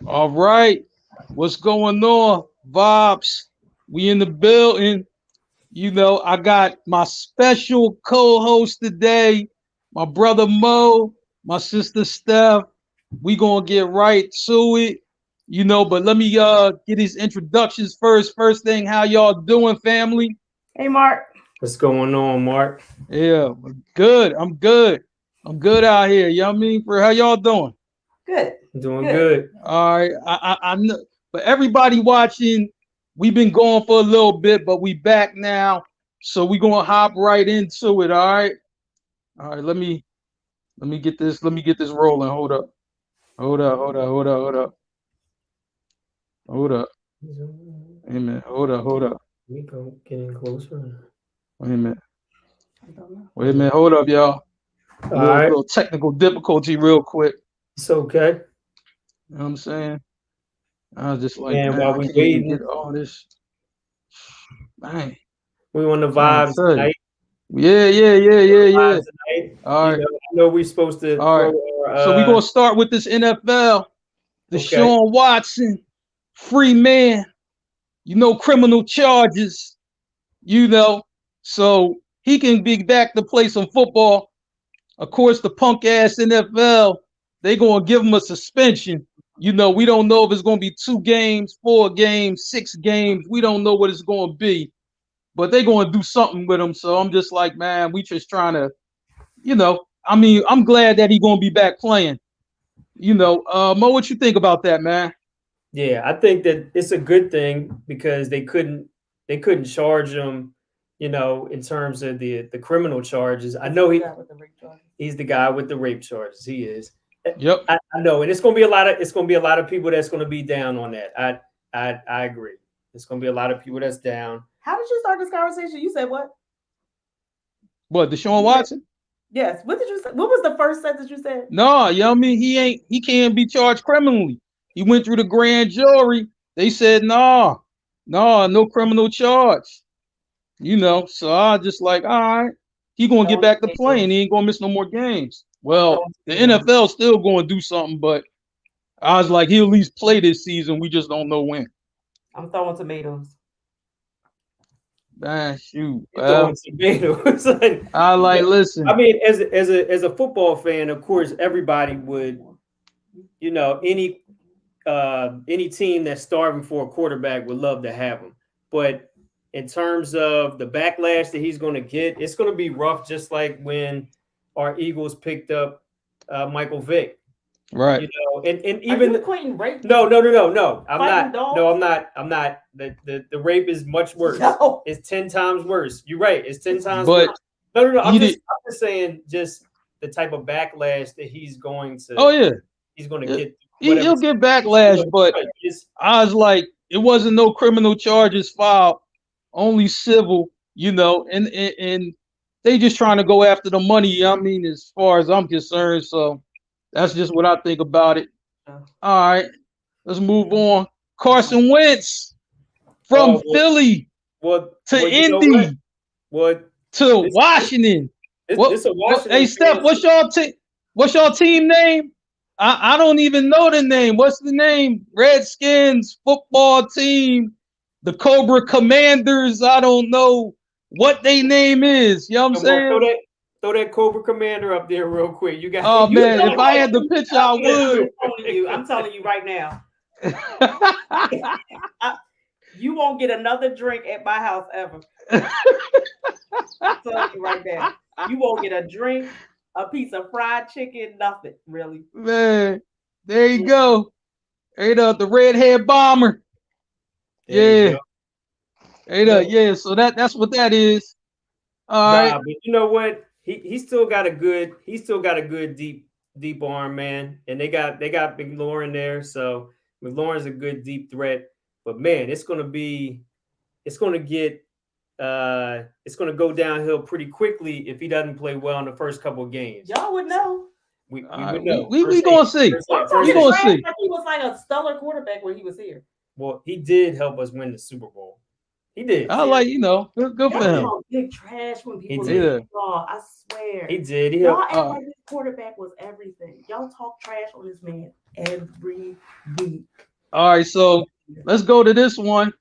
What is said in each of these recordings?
All right. What's going on? Vibes. We in the building. I got my special co-host today, my brother Mo, my sister Steph. We gonna get right to it. But let me get these introductions first. First thing, how y'all doing, family? Hey, Mark. What's going on, Mark? Yeah, good. I'm good. I'm good out here. You know what I mean? For how y'all doing? Good. Doing good. All right. I know, but everybody watching, we've been going for a little bit, but we back now. So we gonna hop right into it. All right. All right. Let me get this. Let me get this rolling. Hold up. Hold up. Hold up. Hold up. Hold up. Hold up. Wait a minute. Hold up. Hold up. We go getting closer. Wait a minute. Wait a minute. Hold up, y'all. All Little, right, little technical difficulty, real quick. it's okay. You know what I'm saying? I was just like, And man, while I we can't even waiting, get all this. Man, we on the trying to vibes tell you. tonight. Yeah, yeah, yeah, yeah, yeah. Vibes tonight. All right. I know we're supposed to All throw right. our So we're gonna start with this NFL. The okay. Sean Watson, free man, criminal charges, you know. So he can be back to play some football. Of course, the punk ass NFL, they gonna give him a suspension. We don't know if it's gonna be 2 games, 4 games, 6 games. We don't know what it's gonna be, but they gonna do something with him. So I'm just like, man, we just trying to, I'm glad that he gonna be back playing. Mo, what you think about that, man? Yeah, I think that it's a good thing because they couldn't charge him, in terms of the criminal charges. I know he's the guy with the rape charges. He is. Yep. I know, and it's gonna be a lot of people that's gonna be down on that. I agree. It's gonna be a lot of people that's down. How did you start this conversation? You said what? What, Deshaun Watson? Yes. What did you say? What was the first sentence you said? No, he can't be charged criminally. He went through the grand jury. They said no criminal charge. So I just like, all right, he gonna get Throwing back to playing. tomatoes. He ain't gonna miss no more games. I'm Well, throwing the tomatoes. NFL still gonna do something, but I was like, he'll at least play this season. We just don't know when. I'm throwing tomatoes. Man, shoot. You throwing tomatoes. I like But, listen. I mean, as a football fan, of course, everybody would, any team that's starving for a quarterback would love to have him. But in terms of the backlash that he's going to get, it's going to be rough. Just like when our Eagles picked up Michael Vick. Right. And Are even you equating rape? no. I'm Fighting not. dogs? No, I'm not. I'm not. The rape is much worse. No. It's 10 times worse. You're right. It's 10 times But worse. No. I'm he just saying just the type of backlash that he's going to yeah, get. he'll get backlash, but I was like, it wasn't no criminal charges filed, only civil, and they just trying to go after the money. I mean, as far as I'm concerned, so that's just what I think about it. All right, let's move on. Carson Wentz from Oh, Philly well, to you know what? Indy What to this Washington. What? this a What? Washington Hey, Steph, fan. what's your team name? I don't even know the name. What's the name? Redskins football team, the Cobra Commanders. I don't know what they name is. You know what I'm Come on, saying? throw that Cobra Commander up there real quick. You got Oh You man, know if I what? had the picture, I would. I'm telling you right now. You won't get another drink at my house ever. I'm telling you right now. You won't get a drink, a piece of fried chicken, nothing really. Man, there you go. Hey, the redhead bomber. there you Yeah. go. Hey, No, yeah. So that's what that is. All right. nah, but you know what? He still got a good deep arm, man. And they got McLaurin there, so McLaurin's a good deep threat. But man, it's gonna go downhill pretty quickly if he doesn't play well in the first couple of games. Y'all would know. We All right. would know. We gonna see. I'm We talking gonna trash see. like he was like a stellar quarterback when he was here. Well, he did help us win the Super Bowl. He did. I like, good for Y'all him. talk big trash when people did. lose football. I swear. He did. He Y'all helped. act like this quarterback was everything. Y'all talk trash on this man every week. All right, so let's go to this one.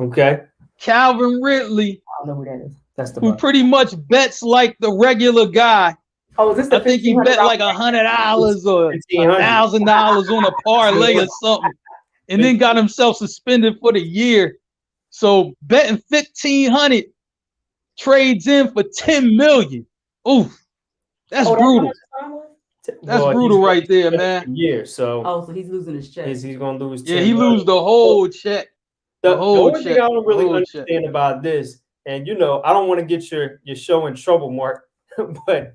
Okay. Calvin Ridley, I don't know who that is. That's the who one. pretty much bets like the regular guy. Oh, is this the I think he bet like $100 or $1,000 on a parlay or something, and then got himself suspended for the year. So betting 1,500 trades in for 10 million. Oof, that's brutal. That's brutal right there, man. Yeah. So so he's losing his check. he's going to lose. Yeah, he lose the whole check. The only thing I don't really understand about this, and I don't want to get your show in trouble, Mark, but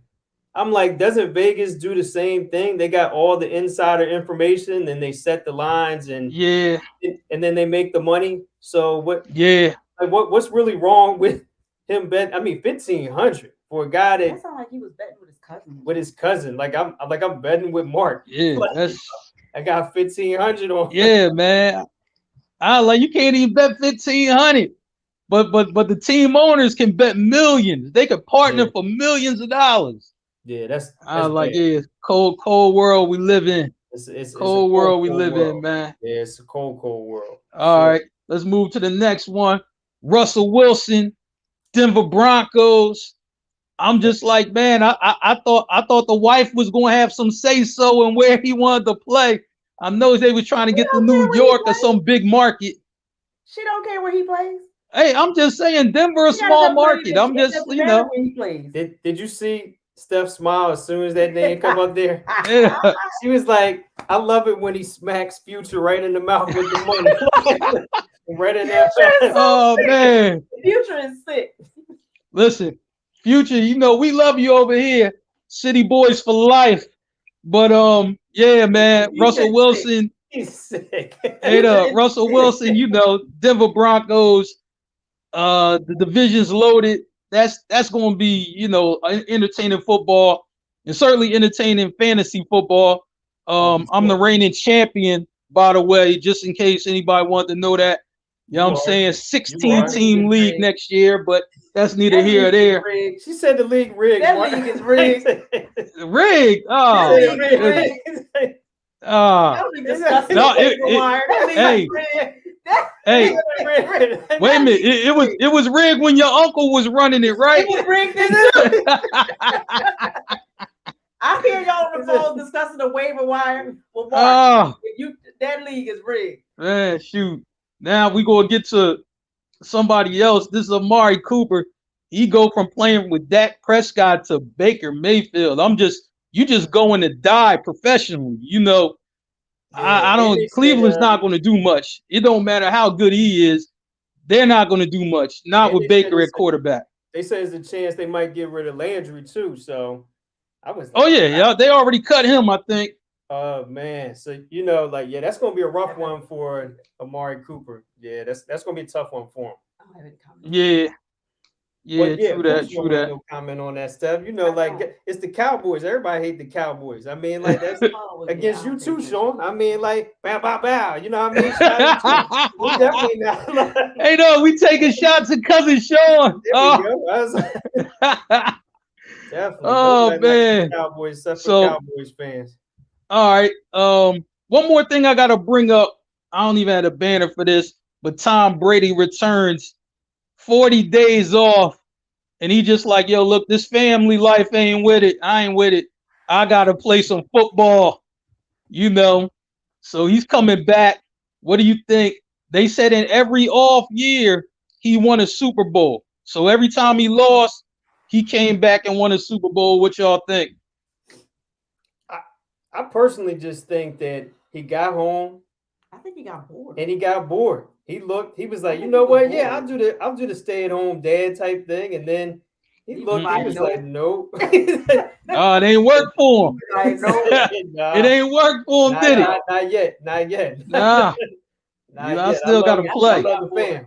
I'm like, doesn't Vegas do the same thing? They got all the insider information, and they set the lines, and then they make the money. So what? Yeah, like what's really wrong with him betting? I mean, 1,500 for a guy that sounds like he was betting with his cousin. With his cousin, like I'm betting with Mark. Yeah, like, I got 1,500 on. Yeah, man. You can't even bet 1,500. But the team owners can bet millions. They could partner for millions of dollars. Yeah, that's cold world we live in. It's cold world we live in, man. Yeah, it's a cold world. All right, let's move to the next one. Russell Wilson, Denver Broncos. I'm just like, man, I thought the wife was gonna have some say so in where he wanted to play. I know they was trying to get to New York or some big market. She don't care where he plays. Hey, I'm just saying, Denver a small market. I'm just, where he plays. Did you see Steph smile as soon as that name come up there? She was like, I love it when he smacks Future right in the mouth with the money. Right in that. Oh man, Future is sick. Listen, Future, we love you over here, City Boys for life. But yeah, man, Russell Wilson. He's sick. Hey, Russell Wilson, Denver Broncos. The division's loaded. That's going to be, entertaining football and certainly entertaining fantasy football. I'm the reigning champion, by the way, just in case anybody wanted to know that. You know what I'm saying? 16-team league next year, but that's neither here or there. She said the league rigged. That league is rigged. Rigged? Oh. Hey, wait a minute. It was rigged when your uncle was running it, right? It was rigged. I hear y'all on the phone discussing the waiver wire with Mark. That league is rigged. Man, shoot. Now we gonna get to somebody else. This is Amari Cooper. He go from playing with Dak Prescott to Baker Mayfield. You just going to die professionally. I don't. Cleveland's not going to do much. It don't matter how good he is. They're not going to do much. Not with Baker at quarterback. They say there's a chance they might get rid of Landry too. So I was. Oh yeah. They already cut him, I think. Oh man. So that's going to be a rough one for Amari Cooper. Yeah, that's going to be a tough one for him. Yeah. Yeah, true that. No comment on that stuff. It's the Cowboys. Everybody hate the Cowboys. I mean, like that's against you too, Sean. I mean, like bow, bow, bow. You know what I mean? We definitely not. Hey, no, we taking shots at cousin Sean. Definitely. Oh man, Cowboys. Cowboys fans. All right. One more thing I gotta bring up. I don't even have a banner for this, but Tom Brady returns. 40 days off, and he just like, yo, look, this family life ain't with it. I ain't with it. I gotta play some football, So he's coming back. What do you think? They said in every off year he won a Super Bowl. So every time he lost, he came back and won a Super Bowl. What y'all think? I personally just think that he got home. I think he got bored. And he got bored. He was like, you know what? Yeah, I'll do the stay-at-home dad type thing. And then he looked, he was like, nope. It ain't work for him. It ain't work for him, did it? Not yet. Nah. I still gotta play. I love the fam.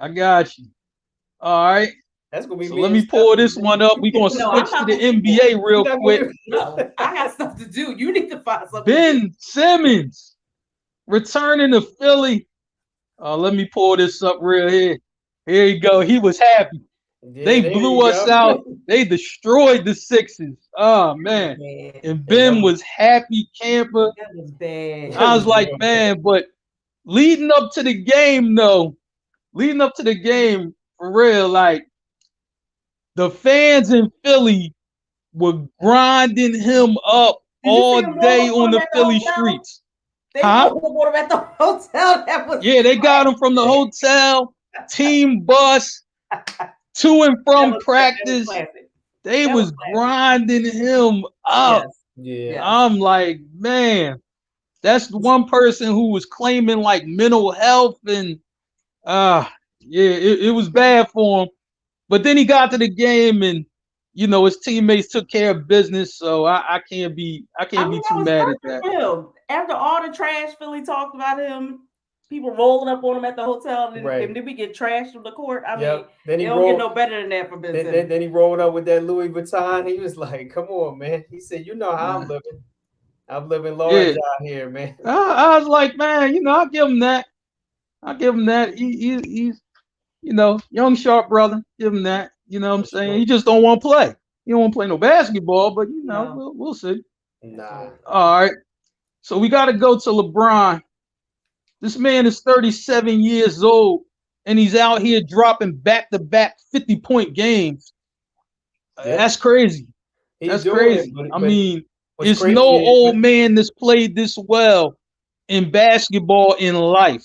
I got you. All right. That's gonna be so let me pull this one up. We're gonna switch to the NBA real quick. No, I got stuff to do. You need to find something. Ben Simmons returning to Philly. Let me pull this up real here. Here you go. He was happy. Yeah, They there blew you us go. out. They destroyed the Sixers. Oh man. Man, And Ben was happy camper. that was bad. I was like, real man, but leading up to the game, though, leading up to the game, for real, like the fans in Philly were grinding him up Did you see all him roll day up on on the him at the Philly hotel? streets. They Huh? rolled up on him at the hotel. That was Yeah, they got him from the hotel, team bus, to and from that was practice. classic. They That was was classic. grinding him up. Yes. Yeah. Yeah. I'm like, man, that's the one person who was claiming like mental health and yeah, it was bad for him. But then he got to the game and his teammates took care of business. So I can't be I mean, too that was mad at perfect that. for him. After all the trash Philly talked about him, people rolling up on him at the hotel, and, Right. and then we get trashed from the court. I mean, Yep. Then they he don't get rolled. no better than that for Ben Then, Simmons. then he rolled up with that Louis Vuitton. He was like, "Come on, man." He said, "You know how I'm Yeah. living. I'm living large out here, man." I was like, man, I'll give him that. I'll give him that. He's young sharp brother. Give him that. You know what I'm For saying? sure. He just don't want to play. He don't want to play no basketball, but No. we'll see. Nah. All right. So we got to go to LeBron. This man is 37 years old, and he's out here dropping back-to-back 50-point games. Yeah. That's crazy. He's That's doing crazy. it, but I mean, what's it's crazy no is- old man that's played this well in basketball in life.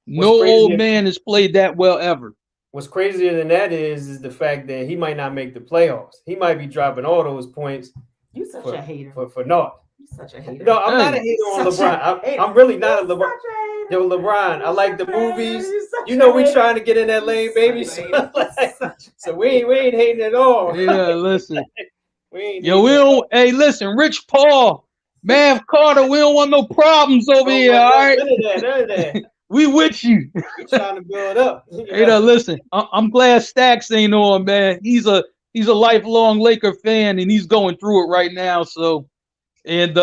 No What's crazy old is- man has played that well ever. What's crazier than that is the fact that he might not make the playoffs. He might be dropping all those points You such for, a hater. for naught. You such a hater. No, I'm not a Hey, hater on Such a LeBron. hater. I'm really not a You're LeBron. such a hater. Yo, LeBron, I You're like the such a hater. movies. You're such You know a we hater. trying to get in that lane, baby. Such a So, hater. so we ain't hating at all. yeah, listen. We ain't Yo, we hating at all. don't. Hey, listen, Rich Paul, Mav Carter, we don't want no problems over Don't here. want All right, none of that. we with you. We trying to build up. Hey, listen, I'm glad Stacks ain't on, man. He's a lifelong Laker fan, and he's going through it right now. So, and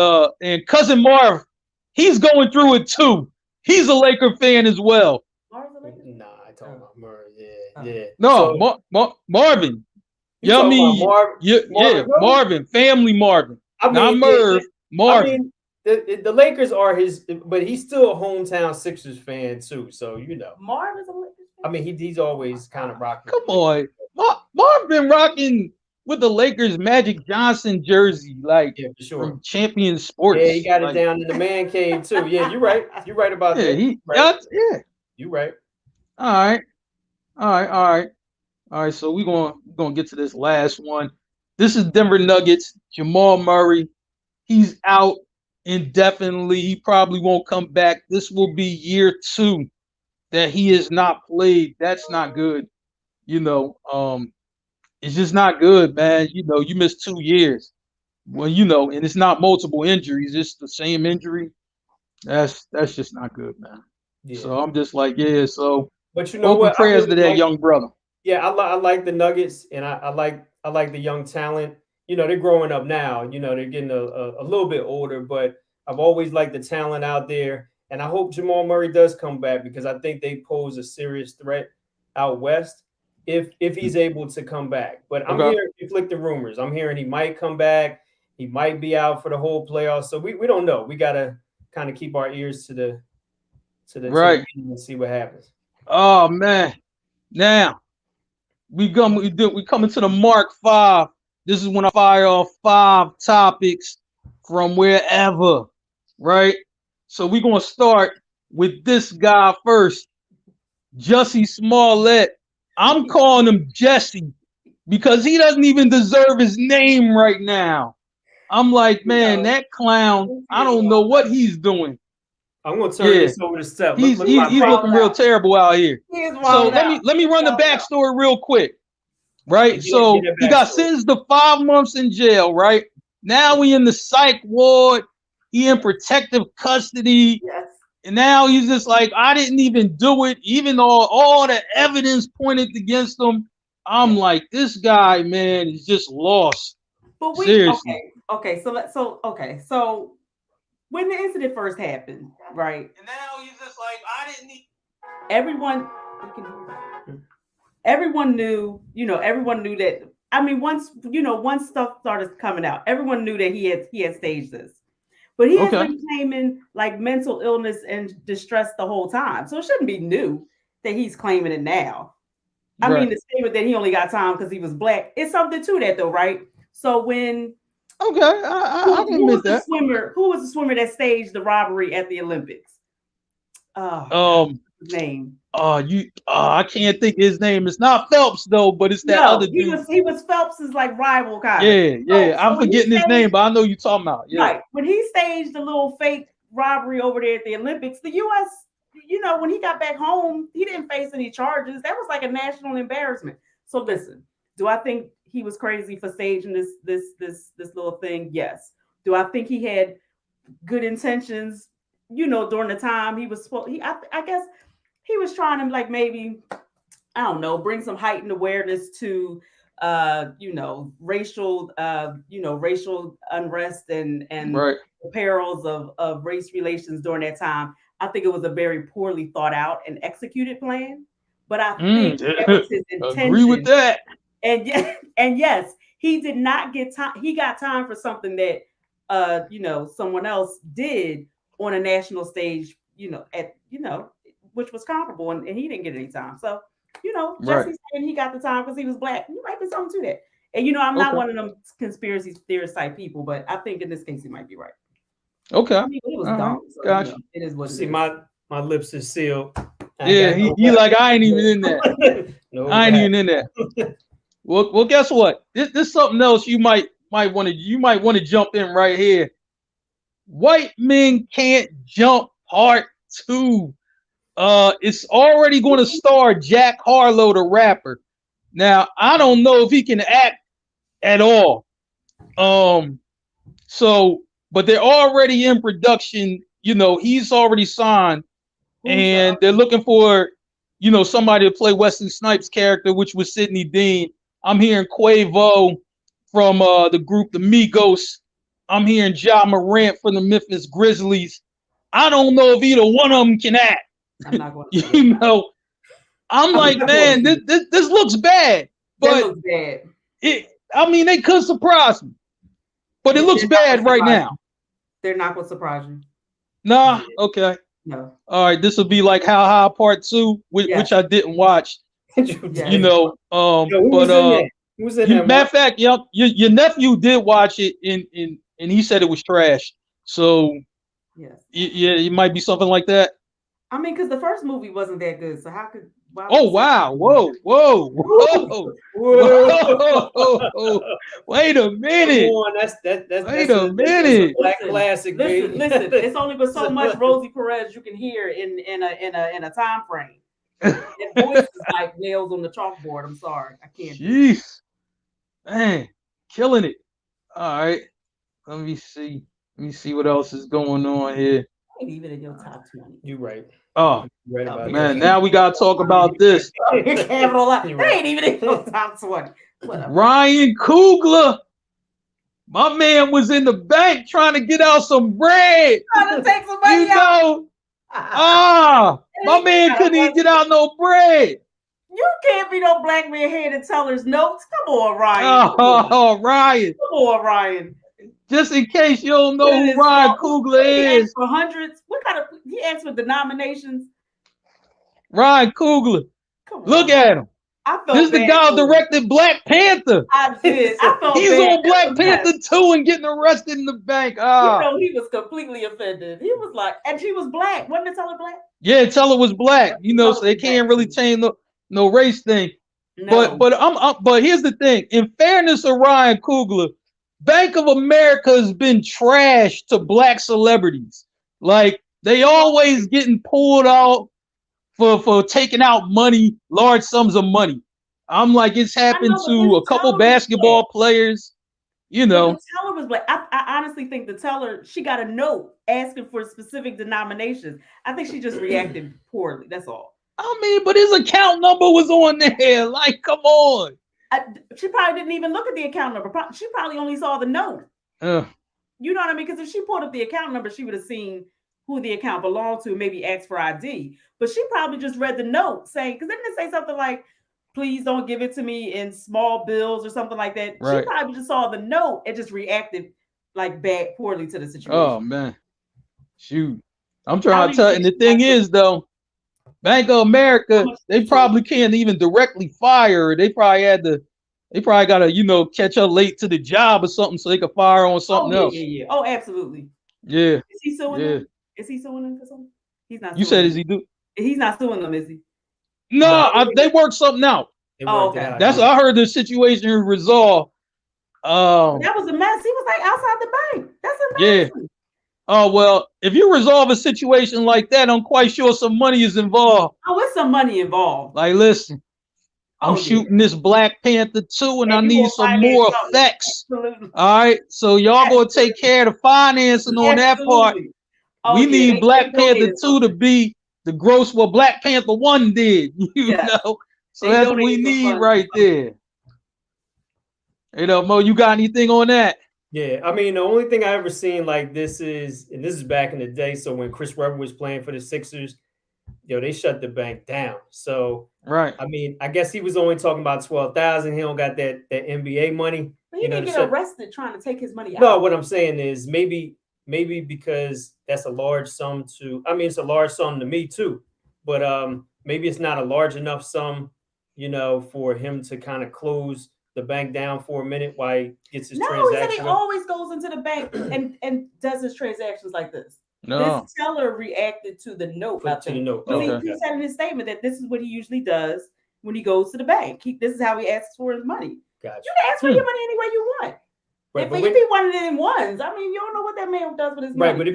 cousin Marv, he's going through it too. He's a Laker fan as well. Nah, I talking about Murray. Yeah. No, So, Marvin. you Yeah, I talking mean, about yeah, Marvin, family Marvin, I mean, not Merv, Marvin. I mean, the Lakers are his, but he's still a hometown Sixers fan too. So Marv is a Lakers fan? I mean, he's always kind of rocking. Come on, Marv been rocking with the Lakers Magic Johnson jersey, like Yeah, for sure. from Champion Sports. Yeah, he got like, it down in the man cave too. Yeah, you're right. You're right about Yeah, that. Right. yeah. You're right. All right. So we're gonna get to this last one. This is Denver Nuggets. Jamal Murray, he's out indefinitely. He probably won't come back. This will be year 2 that he has not played. That's not good. It's just not good, man. You missed 2 years. Well, and it's not multiple injuries, it's the same injury. That's just not good, man. Yeah. So I'm just like, yeah. So But you know hope and what? prayers to that young brother. Yeah, I like the Nuggets, and I like the young talent. They're growing up now. They're getting a little bit older, but I've always liked the talent out there, and I hope Jamal Murray does come back because I think they pose a serious threat out west if he's able to come back. But I'm hearing conflicting rumors. I'm hearing he might come back. He might be out for the whole playoffs. So we don't know. We gotta kind of keep our ears to the Right. and see what happens. Oh man. Now we coming to the Mark 5. This is when I fire off 5 topics from wherever. Right? So we're gonna start with this guy first. Jussie Smollett. I'm calling him Jesse because he doesn't even deserve his name right now. I'm like, man, that clown, I don't know what he's doing. I'm gonna turn this over to Steph. He's looking real terrible out here. So let me run the backstory real quick. Right? So he got sentenced to 5 months in jail, right? Now he in the psych ward, he in protective custody. Yes. And now he's just like, I didn't even do it, even though all the evidence pointed against him. I'm like, this guy, man, is just lost. But seriously. Okay. So when the incident first happened, right? And now he's just like, I didn't. everyone knew, everyone knew that. I mean, once stuff started coming out, everyone knew that he had staged this. But he has been claiming like mental illness and distress the whole time. So it shouldn't be new that he's claiming it now. I mean, the statement that he only got time because he was black, it's something to that though, right? So when I can admit that. Who was the swimmer that staged the robbery at the Olympics? His name. I can't think of his name. It's not Phelps though, but it's that other dude. He was Phelps's like rival kind of. Yeah. I'm forgetting his name, but I know you're talking about. Yeah. Right. When he staged the little fake robbery over there at the Olympics, the U.S., when he got back home, he didn't face any charges. That was like a national embarrassment. So listen, do I think he was crazy for staging this little thing? Yes. Do I think he had good intentions? During the time he was, I guess he was trying to like maybe, I don't know, bring some heightened awareness to, racial unrest and the perils of race relations during that time. I think it was a very poorly thought out and executed plan, but I think that was his intention. Agree with that. And yes, he did not get time. He got time for something that, someone else did on a national stage, which was comparable, and he didn't get any time. So, Jesse saying he got the time because he was black. You might be something to that. And I'm not one of them conspiracy theorist type people, but I think in this case he might be right. Okay. I mean, it was dumb. So, gotcha. It is what it See, is. my lips is sealed. Yeah, he like, I ain't even in that. I ain't even in that. Well, guess what? This is something else you might want to jump in right here. White Men Can't Jump Part 2. It's already going to star Jack Harlow, the rapper. Now, I don't know if he can act at all. But they're already in production. He's already signed, and they're looking for, somebody to play Wesley Snipes' character, which was Sidney Dean. I'm hearing Quavo from the group The Migos. I'm hearing Ja Morant from the Memphis Grizzlies. I don't know if either one of them can act. I'm not going to I'm like, man, this looks bad. But that looks bad. They could surprise me. But it looks bad right now. They're not going to surprise you. Nah, okay. No. All right, this will be like How High Part 2, which I didn't watch. Who was in there? Matter of fact, your nephew did watch it and he said it was trash. So it might be something like that. I mean, because the first movie wasn't that good, so how could? Wow! Whoa! Wait a minute! Come on, that's Wait a minute! Black classic. Listen. It's only but so much Rosie Perez you can hear in a time frame. That voice is like nails on the chalkboard. I'm sorry, I can't. Jeez, man, killing it. All right, let me see what else is going on here. Ain't even in your top 20. You right. Oh, right about man, now we gotta talk about this. They ain't even in your top 20. Ryan Coogler, my man was in the bank trying to get out some bread. Trying to take some money out. My man couldn't even get out no bread. You can't be no black man headed teller's notes. Come on, Ryan. Oh, Ryan. Come on, Ryan. Just in case you don't know who Ryan Coogler is. For hundreds. What kind of he asked for denominations? Ryan Coogler. Look at him. This is the guy who directed Black Panther. I did. I felt He's on Black Panther 2 and getting arrested in the bank. He was completely offended. He was like, and she was black. Wasn't the teller black? Yeah, teller was black. So they can't really change no race thing. No. But here's the thing. In fairness of Ryan Coogler, Bank of America has been trashed to black celebrities. Like they always getting pulled out for taking out money, large sums of money. I'm like, it's happened to a couple basketball players. The teller was black. I honestly think the teller, she got a note asking for specific denominations. I think she just reacted poorly. That's all. But his account number was on there. Like, come on. She probably didn't even look at the account number. She probably only saw the note. You know what I mean? Because if she pulled up the account number, she would have seen, who the account belonged to, maybe asked for ID. But she probably just read the note saying, because didn't it say something like, please don't give it to me in small bills or something like that? Right. She probably just saw the note and just reacted like poorly to the situation. Oh man, shoot! I'm trying to tell you. And the thing is, though, Bank of America, they probably can't even directly fire her. They probably got to, catch her late to the job or something so they could fire her on something else. Yeah. Oh, absolutely. Yeah. Is he suing them? Is he suing them for something? He's not. You said, is he do? He's not suing them, is he? No, they worked something out. Okay. I heard the situation resolved. That was a mess. He was like outside the bank. That's amazing. Yeah. Oh, well, if you resolve a situation like that, I'm quite sure some money is involved. Oh, it's some money involved. Like, listen, I'm shooting this Black Panther 2 and I need some more effects. Absolutely. All right. So y'all gonna take care of the financing on that part. We need Black Panther 2 to be the gross what Black Panther 1 did. You know? So that's what we need right there. Mo, you got anything on that? Yeah, I mean, the only thing I ever seen like this is back in the day. So when Chris Webber was playing for the Sixers, they shut the bank down. So right. I mean, I guess he was only talking about 12,000. He don't got that NBA money. But he didn't get arrested trying to take his money out. No, what I'm saying is maybe because that's a large sum to. I mean, it's a large sum to me too, but maybe it's not a large enough sum, for him to kind of close the bank down for a minute while he gets his transaction. No, he said he always goes into the bank and does his transactions like this. No. This teller reacted to the note. To the note. Okay. He said in his statement that this is what he usually does when he goes to the bank. This is how he asks for his money. Gotcha. You can ask for your money any way you want. Right, if you be wanting it in ones, I mean, you don't know what that man does with his money. Right, but if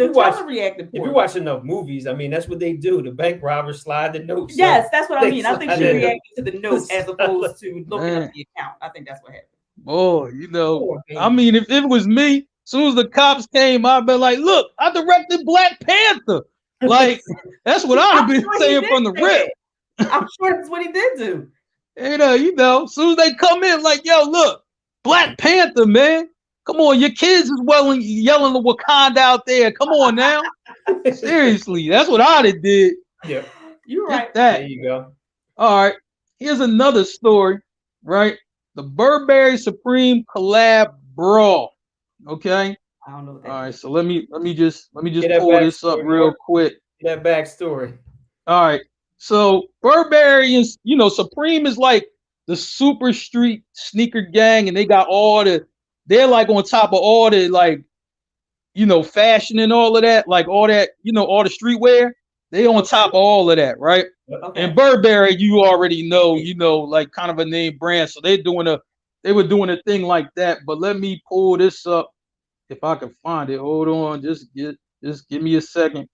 you watch enough movies, I mean, that's what they do. The bank robbers slide the notes. Yes, that's what I mean. I think she reacted to the note as opposed to looking at the account. I think that's what happened. Boy, I mean, if it was me, as soon as the cops came, I'd be like, look, I directed Black Panther. Like, that's what I'd have been saying from the rip. I'm sure that's what he did do. And, as soon as they come in, like, yo, look, Black Panther, man. Come on, your kids is yelling the Wakanda out there. Come on now. Seriously, that's what I did. Yeah. You're right. That. There you go. All right. Here's another story, right? The Burberry Supreme collab brawl. Okay. I don't know what that All right, so let me just pull this up real quick. That backstory. All right. So Burberry is, Supreme is like the super street sneaker gang, and they got they're like on top of all the like, fashion and all of that, like all that, all the streetwear. They on top of all of that, right? Okay. And Burberry, you already know, like kind of a name brand. So they were doing a thing like that. But let me pull this up if I can find it. Hold on, just give me a second.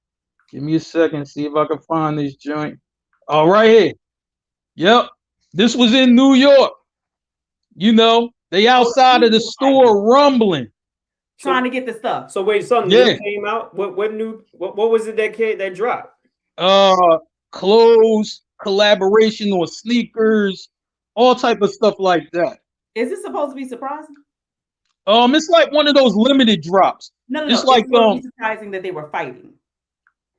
Give me a second, see if I can find this joint. All right here. Yep. This was in New York. They outside of the store rumbling, trying to get the stuff. So wait, something new came out. What was it that dropped? Clothes, collaboration on sneakers, all type of stuff like that. Is this supposed to be surprising? It's like one of those limited drops. No. It's like surprising that they were fighting.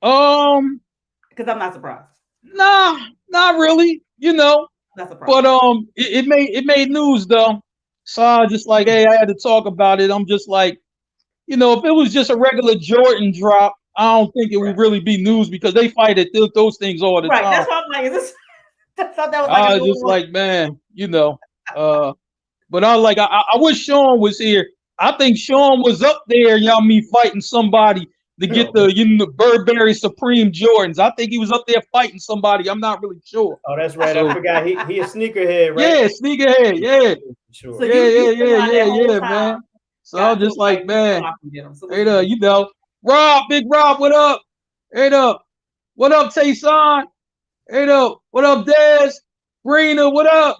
Because I'm not surprised. Nah, not really. Not surprised. But it made news though. So I was just like, hey, I had to talk about it. I'm just like, if it was just a regular Jordan drop, I don't think it would really be news because they fight at those things all the time. Right, that's what I'm like. I thought that was like I was just like, man, but I wish Sean was here. I think Sean was up there, fighting somebody to get the Burberry Supreme Jordans. I think he was up there fighting somebody. I'm not really sure. Oh, that's right. I forgot. He a sneakerhead, right? Yeah, sneakerhead. Yeah. Sure. So yeah, man. So I'm just like, man, hey, Rob, Big Rob, what up? Hey, what up, Tayson? Hey, what up, Dez? Brina, what up?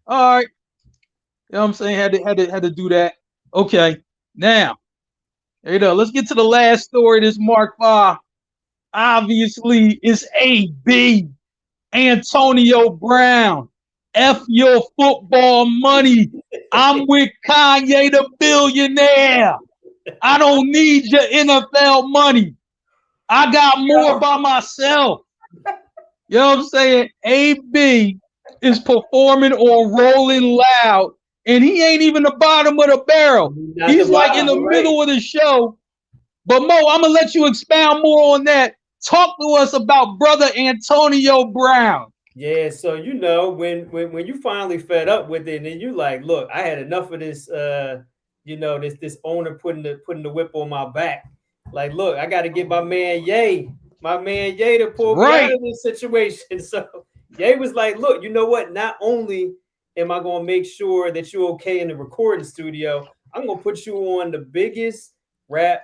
All right. You know what I'm saying? Had to do that. Okay. Now, hey, let's get to the last story. This Mark 5. Obviously, it's AB. Antonio Brown. F your football money. I'm with Kanye the billionaire. I don't need your NFL money. I got more by myself. You know what I'm saying? AB is performing on Rolling Loud, and he ain't even the bottom of the barrel. Not He's the like in bottom, the right. middle of the show. But Mo, I'm gonna let you expound more on that. Talk to us about brother Antonio Brown. Yeah, so you know when you finally fed up with it, and then you like, look, I had enough of this. You know, this owner putting the whip on my back. Like, look, I got to get my man Ye to pull me out Right, of this situation. So Ye was like, look, you know what? Not only am I gonna make sure that you're okay in the recording studio, I'm gonna put you on the biggest rap,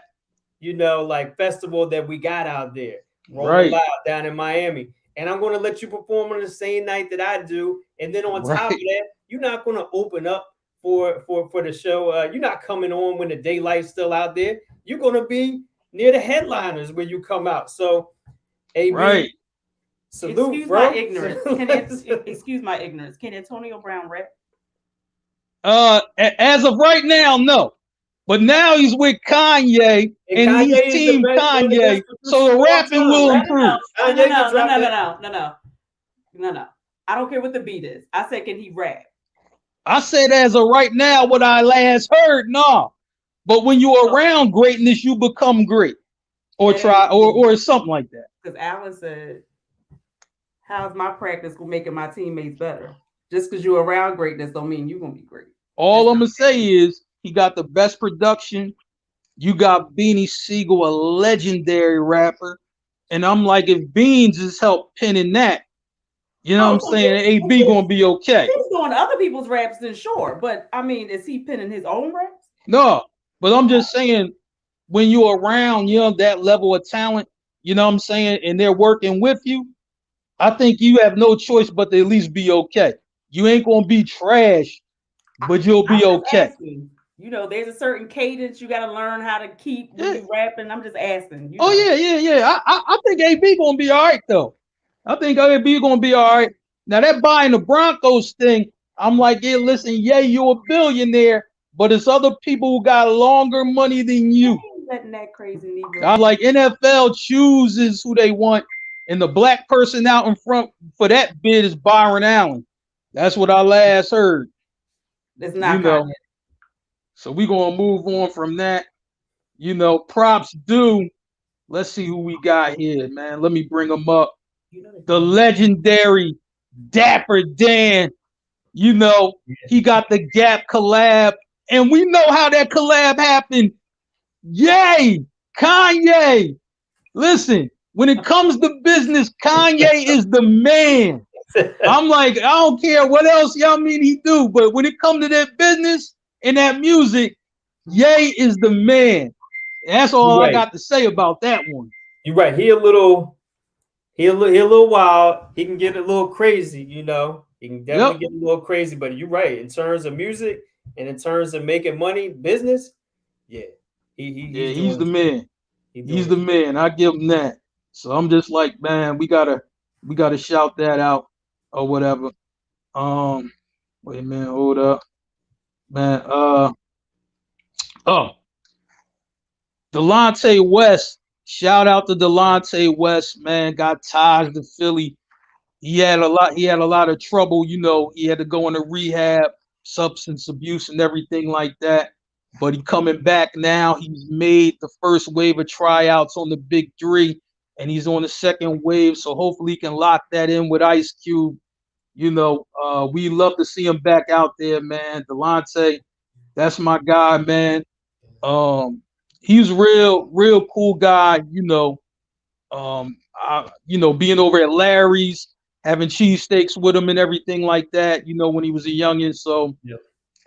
you know, like festival that we got out there, Rolling right, Loud down in Miami. And I'm going to let you perform on the same night that I do. And then on top of right, that, you're not going to open up for the show. You're not coming on when the daylight's still out there. You're going to be near the headliners when you come out. So, right. AB, salute, Excuse my bro. ignorance. Excuse my ignorance. Can Antonio Brown rap? As of right now, no. But now he's with Kanye, And and Kanye he's is the team best, one of the best Kanye. So producers the of all rapping time, will right? improve. Kanye can drop that. No. I don't care what the beat is. I said, can he rap? I said as of right now, what I last heard, no. But when you're around greatness, you become great, or That ain't try, or something like that. because Alan said, "How's my practice making my teammates better? Just because you're around greatness don't mean you're gonna be great." All I'm gonna say is he got the best production. You got Beanie Siegel, a legendary rapper, and I'm like, if Beans has helped pinning that, you know what I'm Oh, saying? AB gonna be okay. if he's doing other people's raps, then sure. But I mean, is he pinning his own raps? No, but I'm just saying when you're around, you know, that level of talent, you know what I'm saying, and they're working with you, I think you have no choice but to at least be okay. You ain't gonna be trash, but you'll I'm be just okay. asking. You know, there's a certain cadence you got to learn how to keep when Yeah. you rapping. I'm just asking. You Oh know, yeah. I think AB gonna be all right though. I think AB gonna be all right. Now that buying the Broncos thing, I'm like, yeah, listen, yeah, you're a billionaire, but it's other people who got longer money than I you. ain't letting that crazy Negro. I'm like, NFL chooses who they want, and the black person out in front for that bid is Byron Allen. That's what I last heard. It's You not know, Kanye. so we gonna move on from that. You know, props due. Let's see who we got here, man. Let me bring them up. You know The legendary Dapper Dan. You know, he got the Gap collab, and we know how that collab happened. Yay, Kanye. Listen, when it comes to business, Kanye is the man. I'm like, I don't care what else y'all mean he do, but when it comes to that business and that music, Ye is the man. That's all You're I right. got to say about that one. You're right. He a little wild. He can get a little crazy, you know. He can Yep. definitely get a little crazy, but you're right. In terms of music and in terms of making money, business, yeah. Yeah, He's he's doing the his thing. man. He's He's doing the his thing. man. I give him that. So I'm just like, man, we gotta shout that out or whatever. Um, wait a minute, hold up, man. Oh, Delonte West. Shout out to Delonte West, man. Got ties to Philly. He had a lot of trouble, you know. He had to go into rehab, substance abuse and everything like that. But he coming back now. He's made the first wave of tryouts on the big three, and he's on the second wave. So hopefully he can lock that in with Ice Cube. You know, we love to see him back out there, man. Delonte, that's my guy, man. Um, he's real cool guy, you know. Being over at Larry's, having cheesesteaks with him and everything like that, you know, when he was a youngin'. So Yep.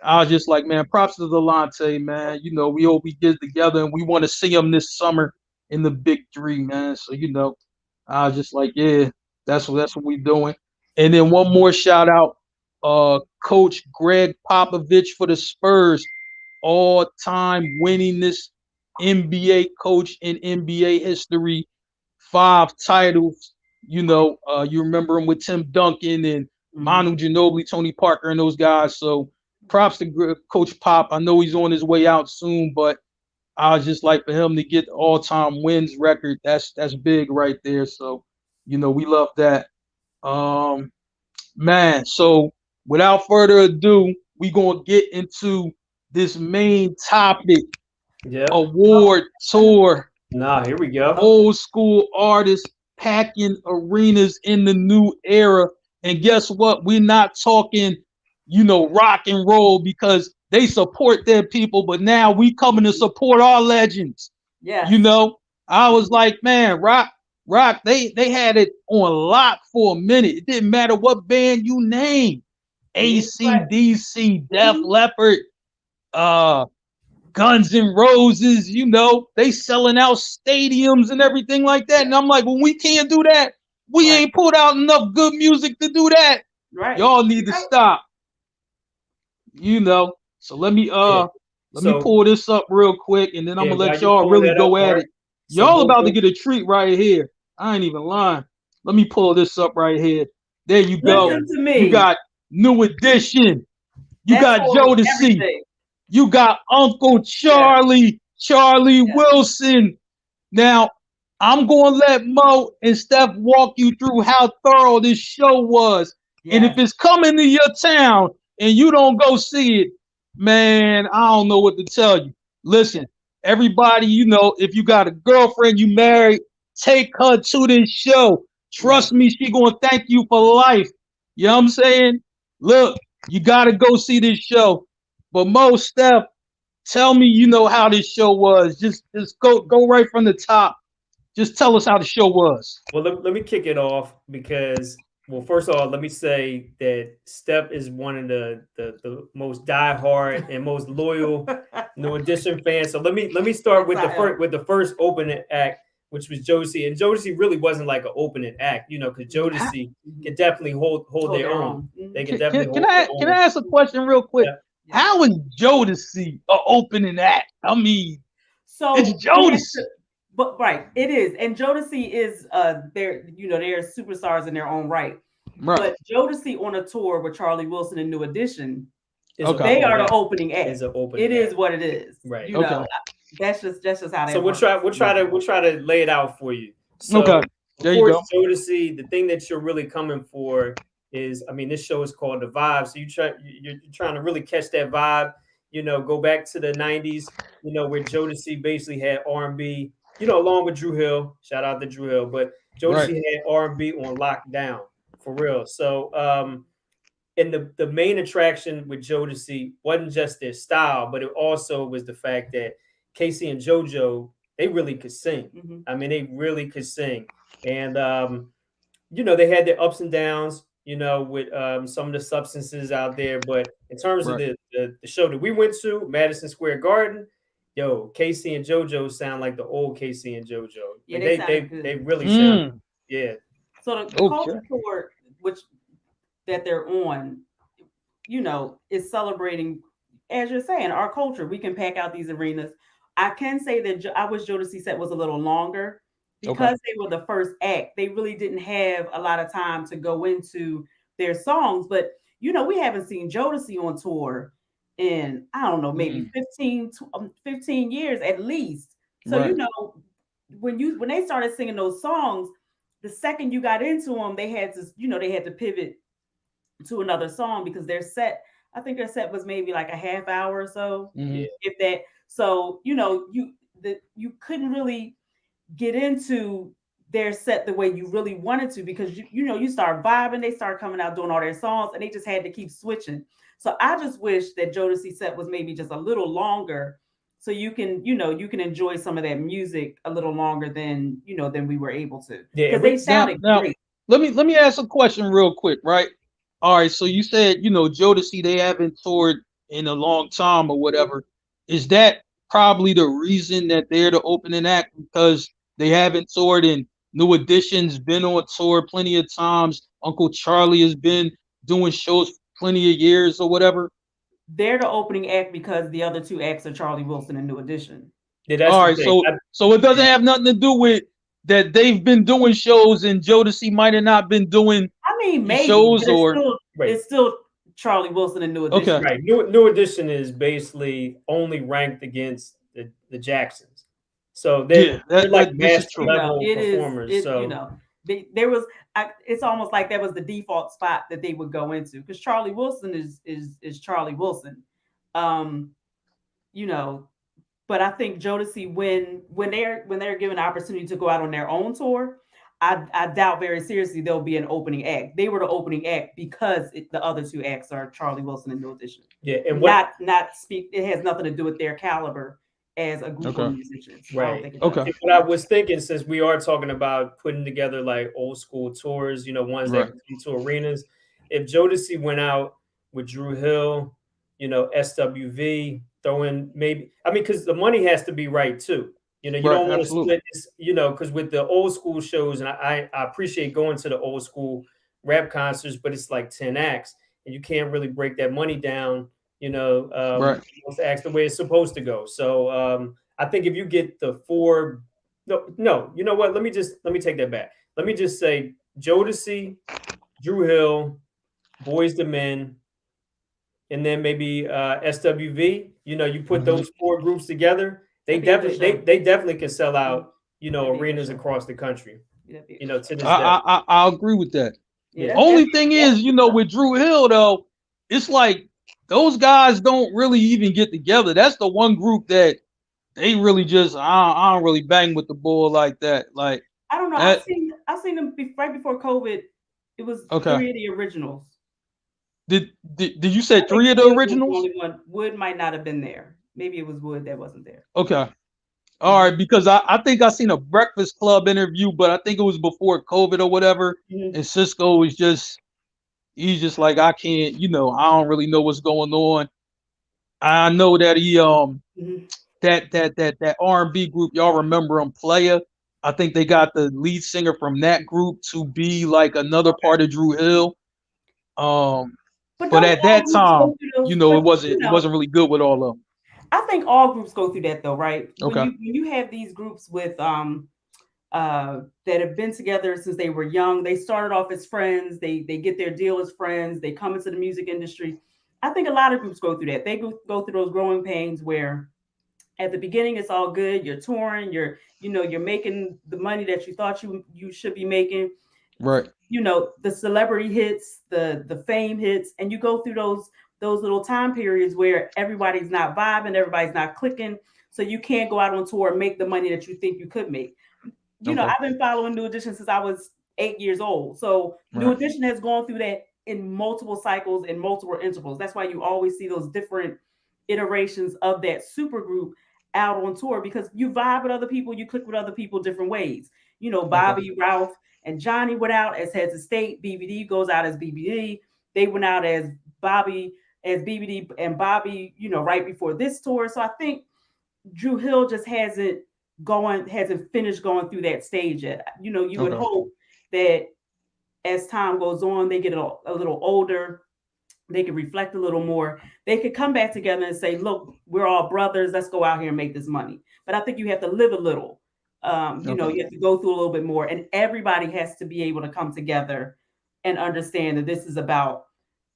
I was just like, man, props to Delonte, man. You know, we hope we get together and we want to see him this summer in the big three, man. So, you know, I was just like, yeah, that's what we doing. And then one more shout out, Coach Greg Popovich for the Spurs, all-time winningest NBA coach in NBA history, 5 titles. You know, you remember him with Tim Duncan and Manu Ginobili, Tony Parker, and those guys. So props to Coach Pop. I know he's on his way out soon, but I was just like for him to get the all-time wins record. That's big right there. So, we love that. Um, Man, so without further ado, we gonna get into this main topic: Yep. award tour. Nah, here we go. Old school artists packing arenas in the new era. And guess what? We're not talking, rock and roll because they support their people, but now we coming to support our legends. Yes. I was like, man, rock, they had it on lock for a minute. It didn't matter what band you name. AC/DC, Def Leppard, uh, Guns N' Roses, they selling out stadiums and everything like that. And I'm like, when we can't do that, we ain't put out enough good music to do that. Right. Y'all need to stop. So let me pull this up real quick, and then I'm gonna let y'all really go at it. Y'all about to get a treat right here. I ain't even lying. Let me pull this up right here. There you go. Listen to me. You got New Edition. You got Jodeci. You got Uncle Charlie, Charlie Wilson. Now, I'm going to let Mo and Steph walk you through how thorough this show was. Yeah. And if it's coming to your town and you don't go see it, man, I don't know what to tell you. Listen, everybody, if you got a girlfriend, you married, take her to this show. Trust me, she going to thank you for life. You know what I'm saying? Look, you got to go see this show. But Mo, Steph, tell me, how this show was. Just go right from the top. Just tell us how the show was. Well, let me kick it off because, well, first of all, let me say that Steph is one of the most diehard and most loyal New Edition fans. So let me start with the first opening act, which was Jodeci. And Jodeci really wasn't like an opening act, because Jodeci can definitely hold their own. They can definitely Can I ask a question real quick? Yeah. How is Jodeci an opening act? I mean, so it's Jodeci. But right, it is, and Jodeci is they're superstars in their own right. But Jodeci on a tour with Charlie Wilson and New Edition, they are the opening act. It is what it is. Right. That's just how they. So we'll try to lay it out for you. So, there you go. Jodeci, the thing that you're really coming for is, this show is called The Vibe. So you're trying to really catch that vibe. Go back to the 90s. Where Jodeci basically had R&B. Along with Drew Hill. Shout out to Drew Hill, but Jodeci had R&B on lockdown for real. So, and the main attraction with Jodeci wasn't just their style, but it also was the fact that Casey and JoJo, they really could sing. Mm-hmm. They really could sing. And, they had their ups and downs, with some of the substances out there. But in terms of the show that we went to, Madison Square Garden, Casey and JoJo sound like the old Casey and JoJo. Yeah, they really sound. Yeah. So the culture tour, which that they're on, is celebrating, as you're saying, our culture. We can pack out these arenas. I can say that I wish Jodeci set was a little longer because they were the first act. They really didn't have a lot of time to go into their songs. But we haven't seen Jodeci on tour in, I don't know, maybe 15 years at least. So when they started singing those songs, the second you got into them, they had to pivot to another song because their set was maybe like a half hour or so, if that. So you couldn't really get into their set the way you really wanted to because you start vibing, they start coming out doing all their songs, and they just had to keep switching. So I just wish that Jodeci set was maybe just a little longer, so you can enjoy some of that music a little longer than we were able to. Yeah, because they sounded great. Let me ask a question real quick, right? All right, so you said Jodeci, they haven't toured in a long time or whatever. Is that probably the reason that they're the opening act because they haven't toured and New Edition's been on tour plenty of times? Uncle Charlie has been doing shows plenty of years or whatever. They're the opening act because the other two acts are Charlie Wilson and New Edition. Yeah, all right, so it doesn't have nothing to do with that they've been doing shows and Jodeci might have not been doing maybe shows it's still Charlie Wilson and New Edition. Okay. Right. New Edition is basically only ranked against the Jacksons. So Yeah, they're like this is master true. level it is performers. it. So There was. It's almost like that was the default spot that they would go into because Charlie Wilson is Charlie Wilson. Um, you know, but I think Jodeci when they're given the opportunity to go out on their own tour, I doubt very seriously they'll be an opening act. They were the opening act because the other two acts are Charlie Wilson and New Edition. yeah, and what Not speak. It has nothing to do with their caliber as a group of Okay. musicians. I don't right. think it does. Okay. And what I was thinking, since we are talking about putting together like old school tours, ones that Right. can come to arenas, if Jodeci went out with Drew Hill, SWV, throw in maybe, I mean, because the money has to be right too. You Right. don't want to Absolutely. split this, because with the old school shows, and I appreciate going to the old school rap concerts, but it's like 10 acts, and you can't really break that money down, Right. those acts the way it's supposed to go. So I think if you get the four, no, you know what? Let me take that back. Let me just say Jodeci, Drew Hill, Boys the Men, and then maybe SWV. You put Mhm. those four groups together, they That'd be a good definitely show. they definitely can sell out, That'd be a good arenas show. across the country, That'd be a good to show. this day. I agree with that. Yeah, Yeah. Only thing is, with Drew Hill though, it's like those guys don't really even get together. That's the one group that they really just I don't really bang with the bull like that. Like I don't know. that. I've seen them right before COVID. It was Okay. 3 of the originals. Did you I say think three of the Wood was the originals? only one. Wood might not have been there. Maybe it was Wood that wasn't there. Okay. All Mhm. right, because I think I seen a Breakfast Club interview, but I think it was before COVID or whatever. Mhm. And Cisco was he's just like I can't, I don't really know what's going on. I know that he Mhm. that R&B group, y'all remember him, Player. I think they got the lead singer from that group to be like another part of Drew Hill. Um, But but don't at all that groups go time, through those? it But wasn't really good with all of them. I think all groups go through that though, right? When Okay. you have these groups with that have been together since they were young. They started off as friends. They get their deal as friends. They come into the music industry. I think a lot of groups go through that. They go through those growing pains where at the beginning it's all good. You're touring. You're making the money that you thought you should be making. Right. The celebrity hits, the fame hits, and you go through those little time periods where everybody's not vibing, everybody's not clicking, so you can't go out on tour and make the money that you think you could make. Okay. I've been following New Edition since I was 8 years old. So New Right. Edition has gone through that in multiple cycles and multiple intervals. That's why you always see those different iterations of that super group out on tour because you vibe with other people, you click with other people different ways. Okay. Bobby, Ralph, and Johnny went out as heads of state. BBD goes out as BBD. They went out as Bobby, as BBD and Bobby, right before this tour. So I think Drew Hill just hasn't finished going through that stage yet. You would Okay. hope that as time goes on, they get a little older, they could reflect a little more. They could come back together and say, "Look, we're all brothers. Let's go out here and make this money." But I think you have to live a little. Okay. You have to go through a little bit more, and everybody has to be able to come together and understand that this is about,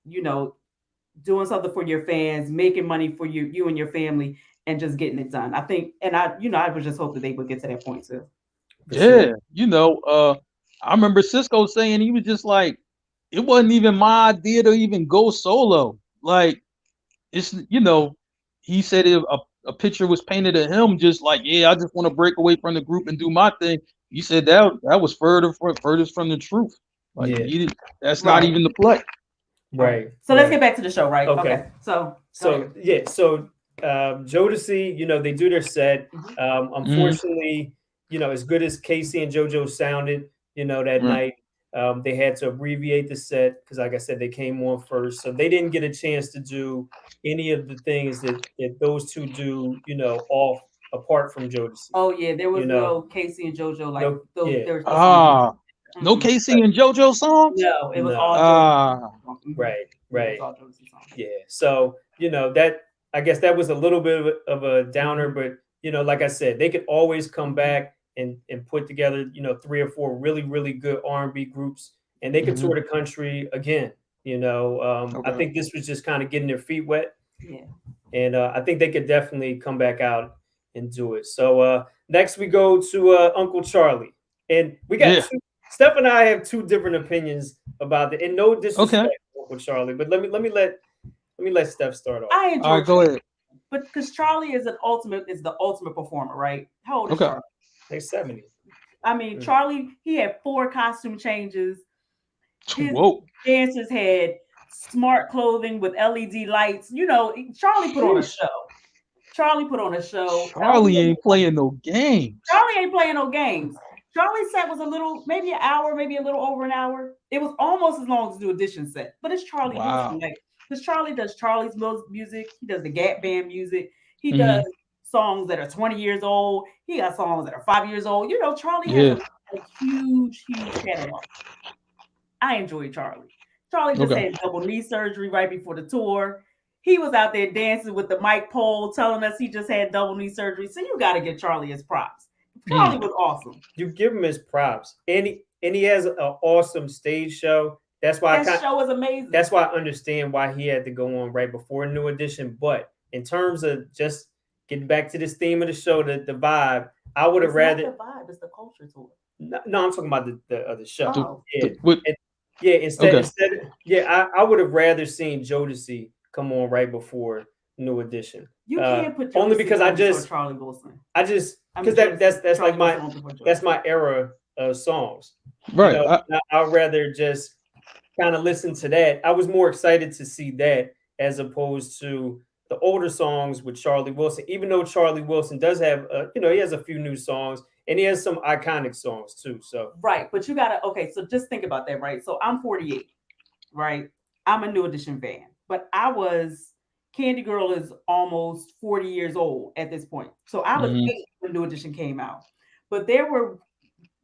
you know, doing something for your fans, making money for you and your family, and just getting it done. I think, and I would just hope that they would get to that point too. For sure. Yeah. I remember Cisco saying he was just like, it wasn't even my idea to even go solo. Like it's he said a picture was painted of him just like, yeah, I just want to break away from the group and do my thing. He said that was furthest from the truth. Like Yeah. that's not Right. even the play. Right. So let's right. get back to the show, right? Okay. So So yeah, so Jodeci, they do their set. Mhm. Unfortunately, as good as Casey and JoJo sounded, that Right. night, they had to abbreviate the set because, like I said, they came on first, so they didn't get a chance to do any of the things that those two do, off apart from Jodeci. oh yeah, there was You know, no Casey and JoJo like no, those. yeah, There was no song. Ah, no Mm-mm. Casey and JoJo songs. No, it was no, all JoJo. Ah, Mhm. right, Yeah, it was right. all JoJo songs. Yeah. So, that I guess that was a little bit of a downer, but like I said, they could always come back and put together, 3 or 4 really, really good R&B groups, and they could mhm. tour the country again. I Okay. think this was just kind of getting their feet wet, Yeah. and I think they could definitely come back out and do it. So next we go to Uncle Charlie, and we got Yeah. two. Steph and I have two different opinions about it, and no Okay. disrespect to Uncle Charlie, but let me let Steph start off. I All enjoy right. Go Charlie, ahead. but because Charlie is the ultimate performer, right? How old is Okay. Charlie? They're 70. I mean, Mm. Charlie, he had 4 costume changes. His Whoa. dancers had smart clothing with LED lights. Charlie put on a Sheesh. show. Charlie put on a show. Charlie ain't playing no games. Charlie ain't playing no games. Charlie's set was a little, maybe an hour, maybe a little over an hour. It was almost as long as the audition set, but it's Charlie Wilson. Wow. Like, because Charlie does Charlie's music, he does the Gap Band music, he Hmm. does songs that are 20 years old, he got songs that are 5 years old. Charlie has Yeah. a huge, huge catalog. I enjoy Charlie. Charlie just Okay. had double knee surgery right before the tour. He was out there dancing with the mic pole, telling us he just had double knee surgery. So you got to give Charlie his props. Charlie was awesome. You give him his props, and he has an awesome stage show. That's why That show was amazing. that's why I understand why he had to go on right before New Edition. But in terms of just getting back to this theme of the show, the vibe, I would have It's rather. not the vibe, it's the culture tour. No, I'm talking about the show. Oh. Yeah, What? yeah. Okay. I would have rather seen Jodeci come on right before New Edition. You can't put only Jodeci because on before Charlie Wilson. because that's like that's my era of songs. Right. I'd rather just kind of listen to that. I was more excited to see that as opposed to the older songs with Charlie Wilson. Even though Charlie Wilson does have, he has a few new songs and he has some iconic songs too. So right, but you gotta so just think about that, right? So I'm 48, right? I'm a New Edition fan, but Candy Girl is almost 40 years old at this point. So I was 8 when New Edition came out, but there were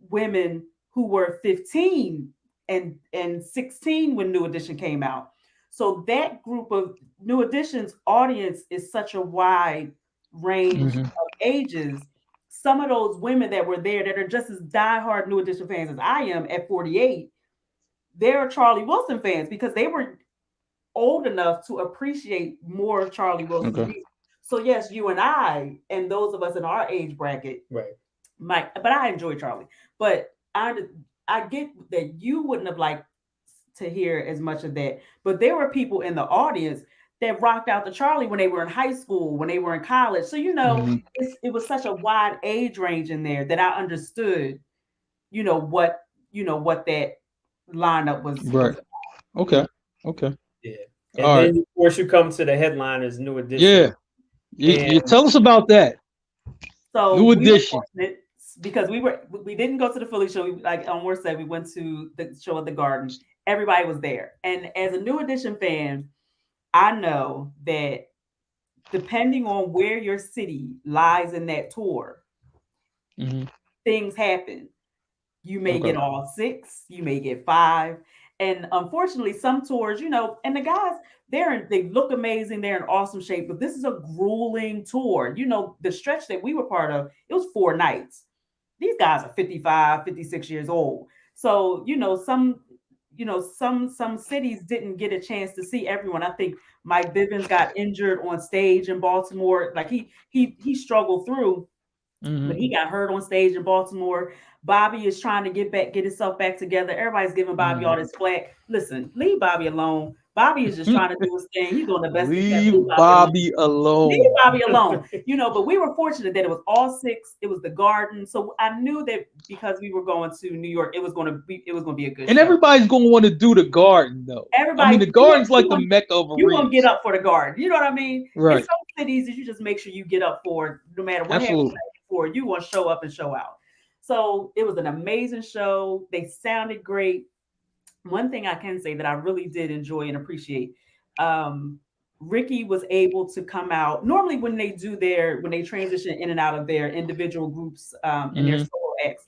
women who were 15 and 16 when New Edition came out. So that group of New Edition's audience is such a wide range of ages. Some of those women that were there that are just as diehard New Edition fans as I am at 48, they're Charlie Wilson fans because they were old enough to appreciate more of Charlie Wilson's music. So yes, you and I and those of us in our age bracket, right, but I enjoy Charlie. But I get that you wouldn't have liked to hear as much of that. But there were people in the audience that rocked out to Charlie when they were in high school, when they were in college. So it was such a wide age range in there that I understood, what that lineup was. Right. Okay. Okay. Yeah. And then right. Of course you come to the headliners, New Edition. Yeah. You tell us about that. So New Edition. Because we didn't go to the Philly show. Like Elmore said, we went to the show at the Garden. Everybody was there. And as a New Edition fan, I know that depending on where your city lies in that tour, things happen. You may get all 6, you may get 5. And unfortunately, some tours, and the guys, they look amazing, they're in awesome shape, but this is a grueling tour. The stretch that we were part of, it was 4 nights. These guys are 55, 56 years old. So, some cities didn't get a chance to see everyone. I think Mike Vibez got injured on stage in Baltimore. Like he struggled through, but he got hurt on stage in Baltimore. Bobby is trying to get himself back together. Everybody's giving Bobby all this flack. Listen, leave Bobby alone. Bobby is just trying to do his thing. He's doing the best he can. Leave Bobby alone. Leave Bobby alone. But we were fortunate that it was all 6. It was the Garden. So I knew that because we were going to New York, it was going to be a good and show. Everybody's going to want to do the Garden, though. The Garden's like the mecca of arenas. You want to get up for the Garden. You know what I mean? Right. In some cities, you just make sure you get up for it, no matter what happens before. You want to show up and show out. So it was an amazing show. They sounded great. One thing I can say that I really did enjoy and appreciate, Ricky was able to come out. Normally when they transition in and out of their individual groups and their solo acts,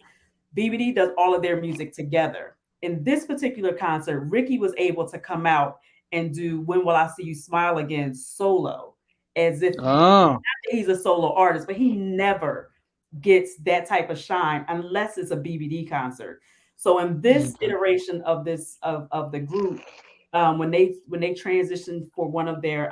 BBD does all of their music together. In this particular concert, Ricky was able to come out and do When Will I See You Smile Again solo, as if he's a solo artist, but he never gets that type of shine unless it's a BBD concert. So in this iteration of the group, when they transitioned for one of their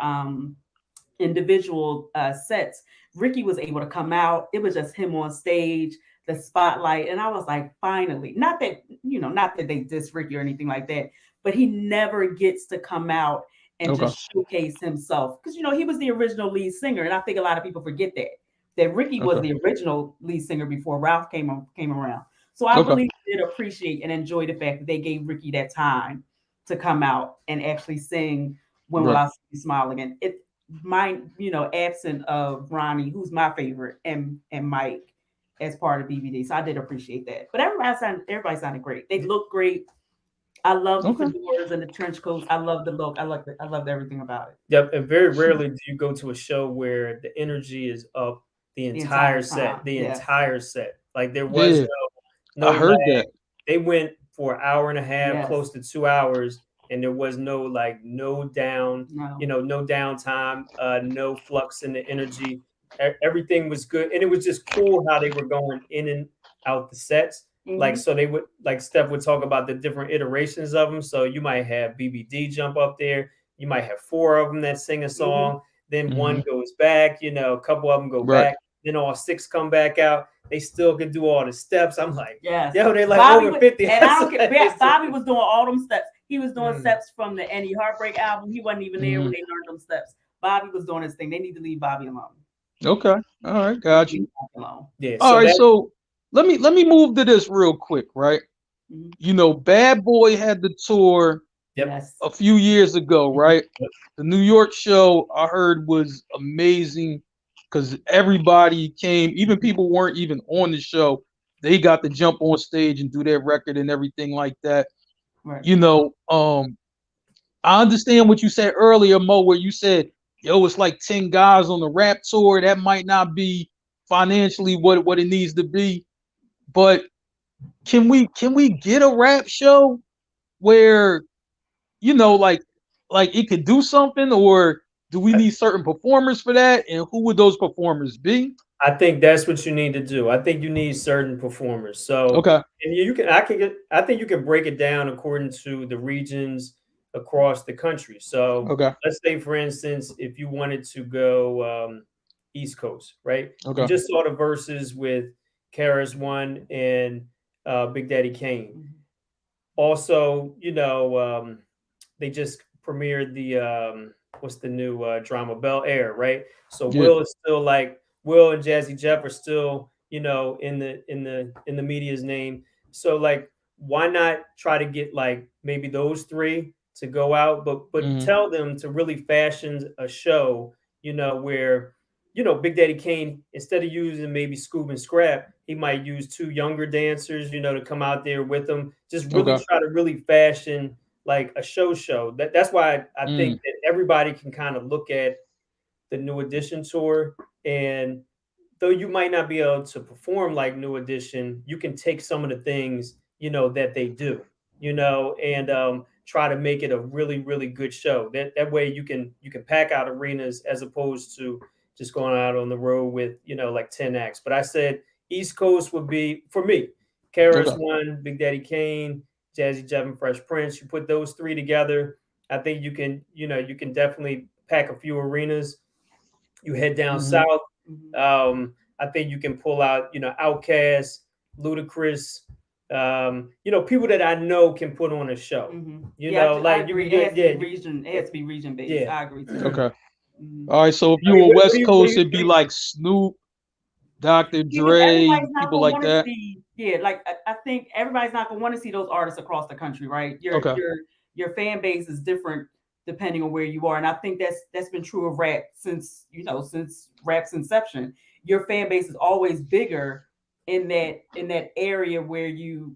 individual sets, Ricky was able to come out. It was just him on stage, the spotlight, and I was like, finally. Not that not that they diss Ricky or anything like that, but he never gets to come out and Okay. just showcase himself because he was the original lead singer, and I think a lot of people forget that Ricky was Okay. the original lead singer before Ralph came around. So I Okay. really did appreciate and enjoy the fact that they gave Ricky that time to come out and actually sing "When Will Right. I See You Smile Again." Absent of Ronnie, who's my favorite, and Mike as part of BBD. So I did appreciate that. But everybody sounded great. They looked great. I love the Okay. fedoras and the trench coats. I love the look. I loved everything about it Yep, and very rarely do you go to a show where the energy is up the the entire entire set, time. the Yes. entire set. Like there was Yeah, I no heard lag. that. They went for an hour and a half, Yes. close to 2 hours, and there was no down, No. no downtime, no flux in the energy. Everything was good, and it was just cool how they were going in and out the sets. Like Mm-hmm. so, they would like Steph would talk about the different iterations of them. So you might have BBD jump up there. You might have four of them that sing a Mm-hmm. song. Then Hmm. one goes back. A couple of them go Right. back. Then all six come back out. They still can do all the steps. I'm like, Yes. yo, they like Bobby over was, 50. and I don't care. Bobby was doing all them steps. He was doing Mm. steps from the Annie Heartbreak album. He wasn't even there when Hmm. they learned them steps. Bobby was doing his thing. They need to leave Bobby alone. Okay. All right. They need Got to you. leave Bobby alone. Yeah. All So right. that So let me move to this real quick, right? Mhm. Bad Boy had the tour yep. Yes. a few years ago, right? Yep. The New York show I heard was amazing because everybody came, even people weren't even on the show. They got to jump on stage and do their record and everything like that. Right. You know, I understand what you said earlier, Mo, where you said, yo, it's like 10 guys on the rap tour. That might not be financially what it needs to be. But can we get a rap show where, like it could do something, or do we need certain performers for that? And who would those performers be? I think that's what you need to do. I think you need certain performers. So, Okay. and I think you can break it down according to the regions across the country. So, Okay. let's say, for instance, if you wanted to go East Coast, right? You Okay. just saw the verses with Karis One and Big Daddy Kane. Mhm. Also, they just premiered the what's the new drama Bel Air, right? So Yeah. Will is still like Will and Jazzy Jeff are still, in the media's name. So like why not try to get like maybe those three to go out, but Hmm. tell them to really fashion a show, where Big Daddy Kane, instead of using maybe Scoob and Scrap, he might use two younger dancers, to come out there with him. Just really Okay. try to really fashion like a show. That's why I Mm. think that everybody can kind of look at the New Edition tour, and though you might not be able to perform like New Edition, you can take some of the things that they do, and try to make it a really really good show. That way you can pack out arenas as opposed to just going out on the road with like 10 acts. But I said East Coast would be for me. Kara's Okay. one, Big Daddy Kane, Jazzy Jeff, and Fresh Prince. You put those three together, I think you can definitely pack a few arenas. You head down Hmm. south. Mhm. I think you can pull out, Outkast, Ludacris, people that I know can put on a show. Mhm. Yeah, I Like you can agree. It get, has to yeah, be region. It has to be region based. yeah. I agree too. Okay. Mhm. All right. So if I you mean, were what do West you, what do Coast, you, it'd what be do you, like Snoop, Dr. Because Dre, everybody's not people gonna like want to that. see, yeah, like I think everybody's not gonna want to see those artists across the country, right? Your Okay. your your fan base is different depending on where you are, and I think that's been true of rap since rap's inception. Your fan base is always bigger in that area Right. where you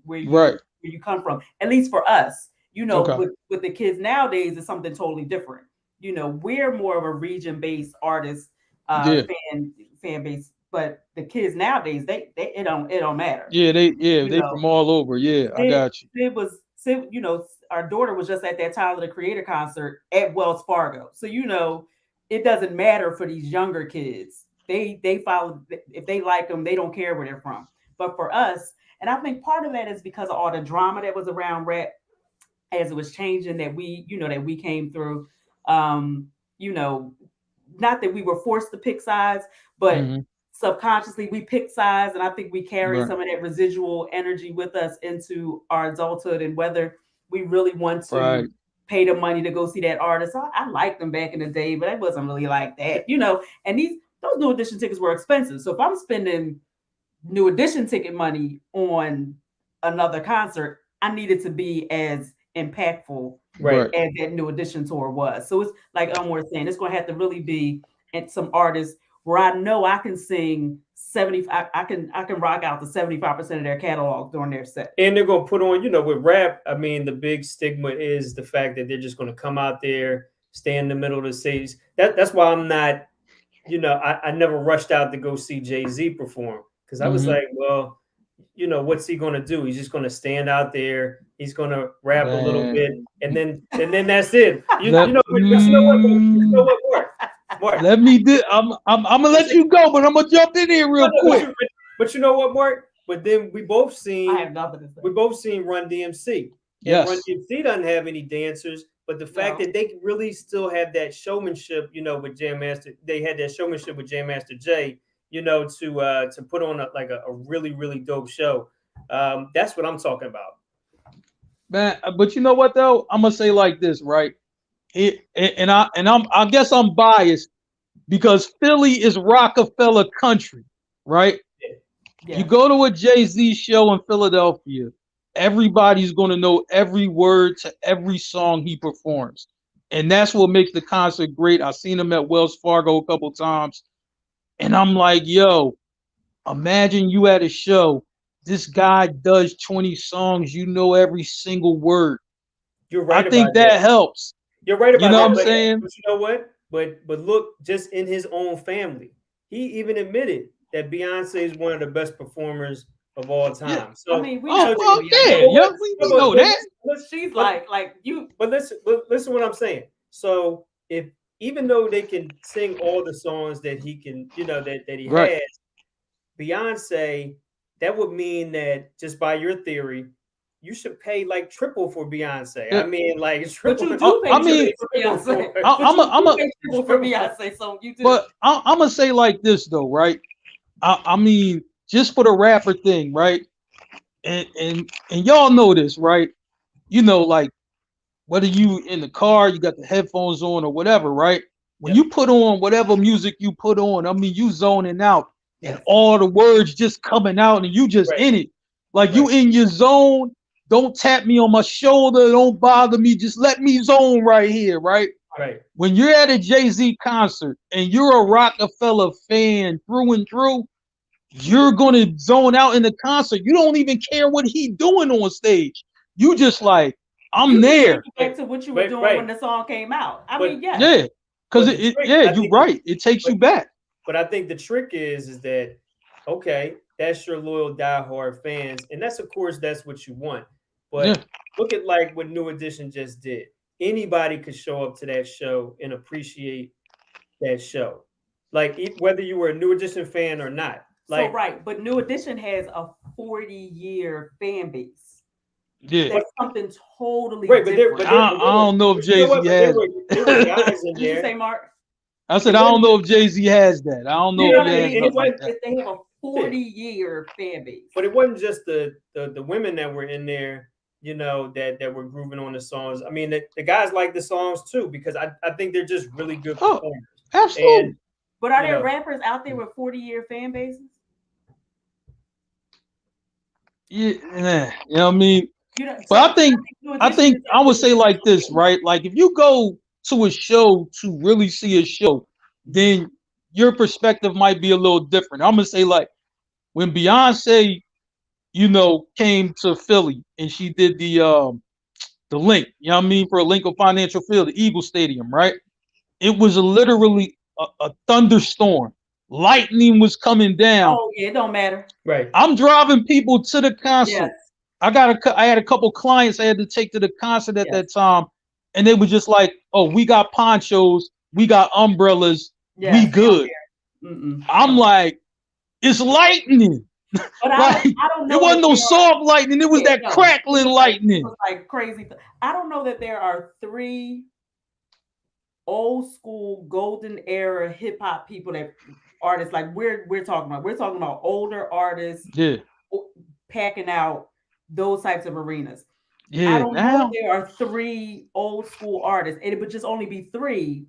come from. At least for us, Okay. with the kids nowadays, it's something totally different. We're more of a region based artist Yeah. fan base, but the kids nowadays they it don't matter. Yeah, they You know, from all over. Yeah, I Sid, got you. Sid, our daughter was just at that Tyler the Creator concert at Wells Fargo. So it doesn't matter for these younger kids. They follow if they like them, they don't care where they're from. But for us, and I think part of that is because of all the drama that was around rap as it was changing that we came through. Um, you know, not that we were forced to pick sides, but Mm-hmm. subconsciously we pick sides, and I think we carry Right. some of that residual energy with us into our adulthood, and whether we really want Right. to pay the money to go see that artist. I liked them back in the day, but I wasn't really like that, And those New Edition tickets were expensive. So if I'm spending New Edition ticket money on another concert, I need it to be as impactful Right. Right. as that New Edition tour was. So it's like Elmore saying, it's going to have to really be at some artists where I know I can sing 70. I can rock out to 75% of their catalog during their set. And they're gonna put on, with rap. I mean, the big stigma is the fact that they're just gonna come out there, stay in the middle of the stage. That's why I'm not, I never rushed out to go see Jay-Z perform, because I was Mm-hmm. like, well, what's he gonna do? He's just gonna stand out there. He's gonna rap a little Man. bit, and then that's it. Let, But you know what? You know what, Mark? let me do. I'm gonna let you go, but I'm gonna jump in here real quick. But you know what, Mark? But then we both I have seen nothing to say. Run DMC. And Run Yes. DMC doesn't have any dancers, but the fact that they really still have that showmanship, with Jam Master, they had that showmanship with Jam Master Jay, to put on a really, really dope show. That's what I'm talking about. Man, but you know what though? I'm gonna say like this, right? I guess I'm biased because Philly is Rockefeller country, right? Yeah. You go to a Jay-Z show in Philadelphia, everybody's gonna know every word to every song he performs. And that's what makes the concert great. I've seen him at Wells Fargo a couple times, and I'm like, yo, imagine you at a show. This guy does 20 songs, you know every single word. You're I right think about that that. helps. You're right You about know what that. I'm But, saying? but you know what? But look, just in his own family, he even admitted that Beyonce is one of the best performers of all Yeah. time. I So, mean, we Oh know so that fuck Beyonce. yeah, but yeah. what- We know but that. She's but- like you. But listen what I'm saying. So if even though they can sing all the songs that he can, that he Right. has, Beyonce, that would mean that, just by your theory, you should pay like triple for Beyonce. Yeah. I mean, like But triple. you do pay I mean, triple for Beyonce. I- I'm a, But I'm you a, do pay triple for Beyonce, so you do. but I'm gonna say like this though, right? I mean, just for the rapper thing, right? And y'all know this, right? Like whether you in the car, you got the headphones on or whatever, right? When Yep. you put on whatever music you put on, I mean, you zoning out and Yes. all the words just coming out and you just Right. in it. Like you Right. in your zone. Don't tap me on my shoulder. Don't bother me. Just let me zone right here, right? Right. When you're at a Jay-Z concert and you're a Rockefeller fan through and through, you're gonna zone out in the concert. You don't even care what he doing on stage. You just like, I'm You there. back to what you were doing when the song came out. I mean, yes. Yeah, because But the trick, yeah, I you're think right. It takes you back. But I think the trick is that, okay, that's your loyal diehard fans, and that's, of course, that's what you want. But Yeah. look at like what New Edition just did. Anybody could show up to that show and appreciate that show, like whether you were a New Edition fan or not. Like, So right, but New Edition has a 40-year fan base. Yeah. That's something totally right, different. I don't know if Jay-Z has. there were guys in Did you say, there. Mark? I said I don't know if Jay-Z has that. I don't know You know if what he I has mean? nothing like that. They have a 40-year fan base. But it wasn't just the women that were in there, that were grooving on the songs. I mean, the guys like the songs too, because I think they're just really good performers. Absolutely. And, But are there rappers out there with 40-year fan bases? Yeah, you know what I mean? But I think I would say like this, right? Like if you go to a show to really see a show, then your perspective might be a little different. I'm gonna say like when Beyonce, came to Philly and she did the link, you know what I mean, for a Lincoln Financial Field, the Eagle Stadium, right? It was literally a thunderstorm. Lightning was coming down. Oh yeah, it don't matter. Right. I'm driving people to the concert. Yes. I had a couple clients I had to take to the concert at Yes. that time, and they were just like, "Oh, we got ponchos, we got umbrellas, Yes, we good." I'm like, "It's lightning." But Like, I don't know. it wasn't no soft lightning. It was that crackling lightning. It was like crazy. I don't know that there are three old school golden era hip hop people that artists like we're talking about. We're talking about older artists Yeah, packing out those types of arenas. I yeah. don't know if Now, there are three old school artists, and it would just only be three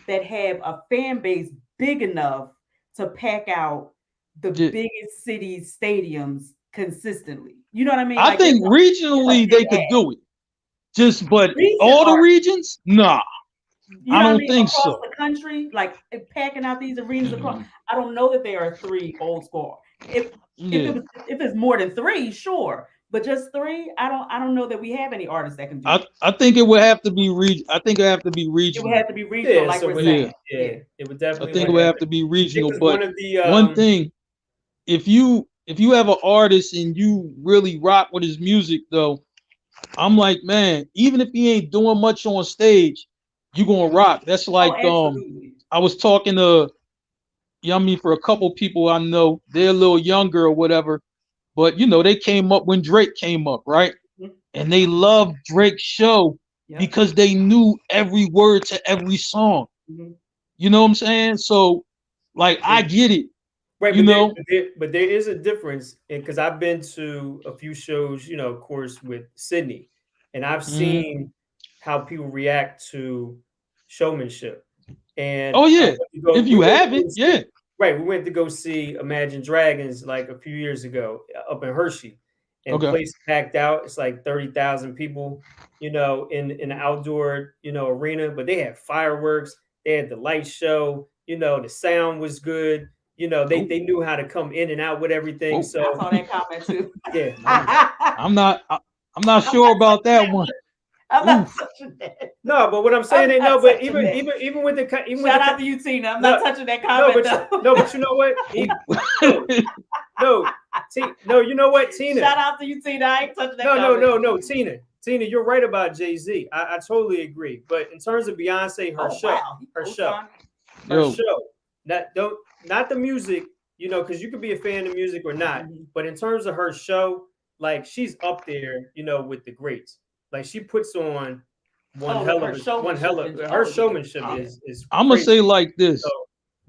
that have a fan base big enough to pack out the yeah. biggest cities stadiums consistently. You know what I mean? I Like think there's a regionally big they could ask. do it. Just, but Recent all the art, regions, nah, you I know what I don't mean, think across so. the country, like packing out these arenas across. I don't know that there are three old school. If Yeah, it was if it's more than three, sure. But just three, I don't know that we have any artists that can do it. I think it would have to be I think it would have to be It would regional. have to be regional, Yeah, like so we're with Yeah, saying. yeah, Yeah. it would I definitely think it would would have have to to be it regional. was But one of the one thing, if you have an artist and you really rock with his music though, I'm like, man, even if he ain't doing much on stage, you gonna rock. That's Oh, like absolutely. I was talking to, you know what I mean, for a couple people I know, they're a little younger or whatever, but you know, they came up when Drake came up, right? Mhm. And they loved Drake's show Yep. because they knew every word to every song. Mhm. You know what I'm saying? So, like, I get it. right, You but there, know, but there is a difference, and because I've been to a few shows, of course, with Sydney, and I've hmm seen how people react to showmanship. And oh yeah, if we you went to have it, go yeah, see, right, we went to go see Imagine Dragons like a few years ago up in Hershey, and okay. place packed out. It's like 30,000 people, in the outdoor, arena. But they had fireworks, they had the light show, the sound was good. They Oh, they knew how to come in and out with everything. oh, I So saw that comment too. yeah, I'm, I'm I'm not, I'm not not sure about touching that that one. one. I'm not Oof. touching that. no, but what I'm saying I'm is not no, but touching even that. even even with Shout out to you, Tina. I'm not no, touching that no, comment but though. no, but you know what? Oh. No, no, no, you know what, Tina? Shout out to you, Tina. I ain't touching that No, no, comment. no, no, Tina, you're right about Jay-Z. I totally agree. But in terms of Beyonce, Oh wow, he her show, co-signed. her Yo, show, that don't not the music, because you could be a fan of music or not. Mhm. But in terms of her show, like she's up there, with the greats. Like she puts on Oh, her showmanship and her oh yeah, showmanship I, yeah. is I'm gonna crazy. say like So this: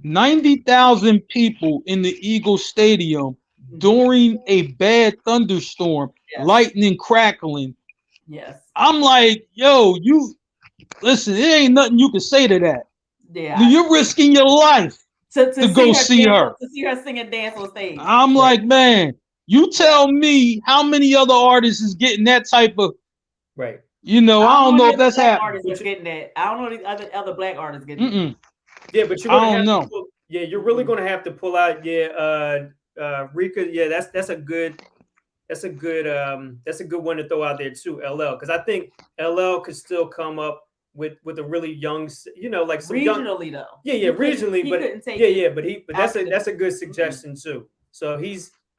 90,000 people in the Eagle Stadium Mhm. during a bad thunderstorm, Yes, lightning crackling. yes, I'm like, yo, you listen. It ain't nothing you can say to that. yeah. You're risking your life To to go see her see dance, her. to see her sing and dance on stage. I'm right, like, man, you Yeah, tell me how many other artists is getting that type of, right. I I don't don't know know any if other that's black happening. artists that's getting that. I don't know any other black artists getting that. Mm-mm, Yeah, but you're I gonna don't have to know. pull. Yeah, you're really Mm-mm. gonna have to pull out. Yeah, Rika. Yeah, that's a good one to throw out there too. LL, because I think LL could still come up with a really young, like some young. Regionally though, Yeah, yeah, regionally, he but couldn't take yeah, it yeah, but out to that's a good mm-mm. suggestion too. So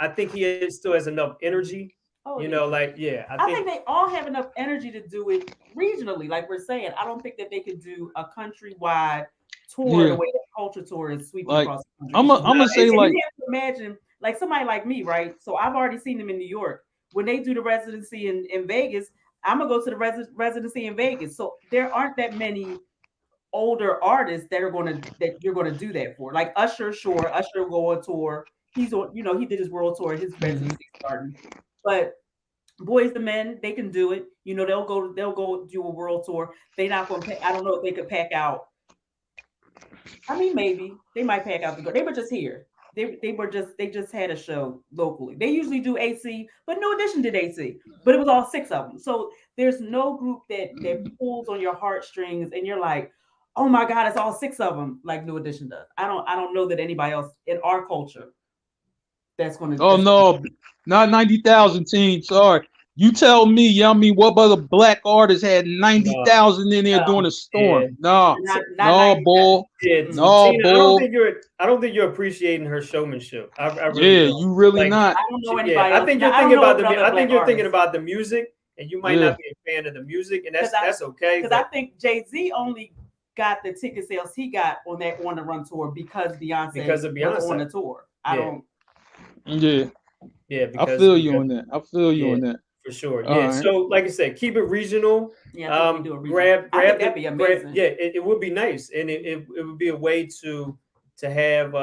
I think still has enough energy. Oh yeah. Like yeah, I I think think they all have enough energy to do it regionally, like we're saying. I don't think that they could do a countrywide tour the Yeah, way that culture tour is sweeping like across the country. It's just I'm not, gonna say it's and like, you have to imagine like somebody like me, right? So I've already seen them in New York. When they do the residency in Vegas, I'm gonna go to the residency in Vegas. So there aren't that many older artists that you're gonna do that for. Like Usher, sure, Usher will go on tour. He's on, he did his world tour, his mhm. residency starting. But Boys the Men, they can do it. They'll go do a world tour. They not gonna pay. I don't know if they could pack out. I mean, maybe they might pack out the. They were just here. They just had a show locally. They usually do AC, but New Edition did AC, but it was all six of them. So there's no group that pulls on your heartstrings, and you're like, oh my god, it's all six of them like New Edition does. I don't know that anybody else in our culture Oh that's gonna no, not 90,000 team. Sorry. You tell me, you know what I mean, what other black artists had no, 90,000 in there during no, a yeah, storm? Nah, not no, 90,000. bull. yeah. Mm-mm. No, Tina, bull. I don't think you're appreciating her showmanship. I really Yeah, don't. you really Like not. I don't know yeah, anybody else. I don't know what other I think black you're thinking artists. about the music, and you might Yeah. not be a fan of the music, and because I that's okay. because I But think Jay Z only got the ticket sales he got on that On the Run tour because Beyonce because of was on Beyonce, the tour. I yeah, don't. Yeah. yeah, I feel you because on that. I feel you yeah, on that. For sure. All Yeah. right. So, like I said, keep it regional. Yeah, I think we do a regional. Grab I think the, that'd be amazing. it would be nice, and it would be a way to have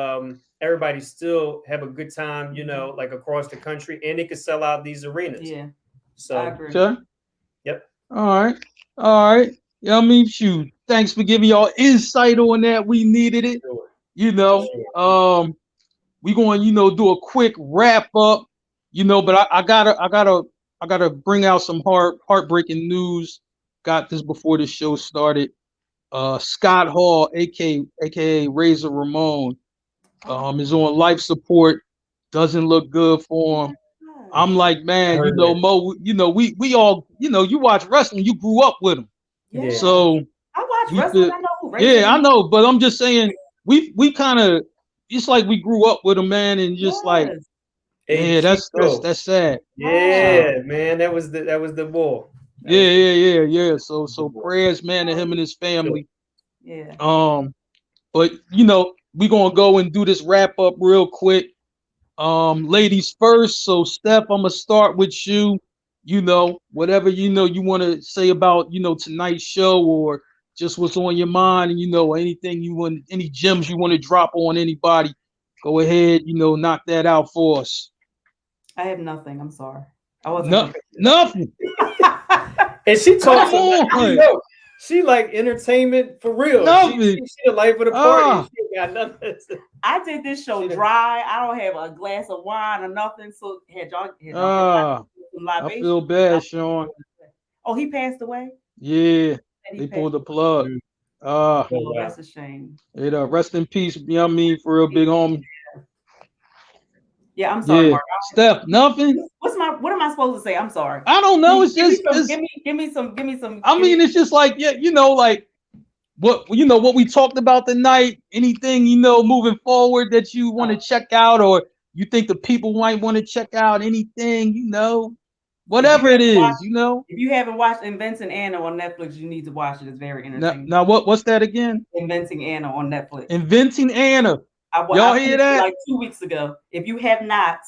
everybody still have a good time, like across the country, and it could sell out these arenas. Yeah, I So, agree. Okay. yep. All right. All right. Yeah, I mean, shoot. Thanks for giving y'all insight on that. We needed it. Sure. You know. Sure. We going, do a quick wrap up. But I gotta bring out some heartbreaking news. Got this before the show started. Scott Hall, aka Razor Ramon, is on life support. Doesn't look good for him. I'm like, man, Mo, we all, you watch wrestling, you grew up with him. Yeah. So I watch wrestling. I know who Razor yeah, I is. know, but I'm just saying we kind of, it's like we grew up with him, man, and just like, Hey, yeah, that's Chico. sad. Yeah, man, that was the bull. Yeah. So prayers, man, to him and his family. Yeah. But we gonna go and do this wrap up real quick. Ladies first. So Steph, I'm gonna start with you. Whatever you want to say about tonight's show, or just what's on your mind, and anything you want, any gems you want to drop on anybody. Go ahead, knock that out for us. I have nothing. I'm sorry. I wasn't. Nothing. And she talks about she like entertainment for real. She the life of the party. She got nothing. I did this show dry. I don't have a glass of wine or nothing. So had y'all some I feel bad, Sean. Oh, he passed away? Yeah. They pulled the plug. Oh, that's a shame. Rest in peace. You know what I mean? For real big homie. Yeah, I'm sorry, Mark. Steph, nothing. What am I supposed to say? I'm sorry. I don't know. It's just give me some. I mean, it's just like, like what we talked about tonight. Anything moving forward that you want to check out, or you think the people might want to check out, anything, whatever it is, If you haven't watched Inventing Anna on Netflix, you need to watch it. It's very entertaining. Now what's that again? Inventing Anna on Netflix. Inventing Anna. Y'all hear that? Like 2 weeks ago. If you have not,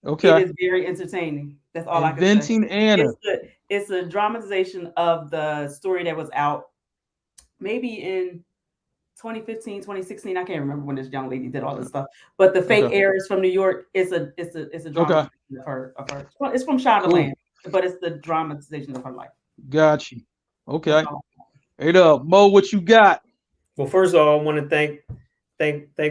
okay, it is very entertaining. That's all I can say. Inventing Anna. It's a dramatization of the story that was out maybe in 2015, 2016. I can't remember when this young lady did all this stuff. But the fake heirs from New York, it's a dramatization of her. It's from Shondaland, but it's the dramatization of her life. Got you. Okay. Hey up, Mo, what you got? Well, first of all, I want to thank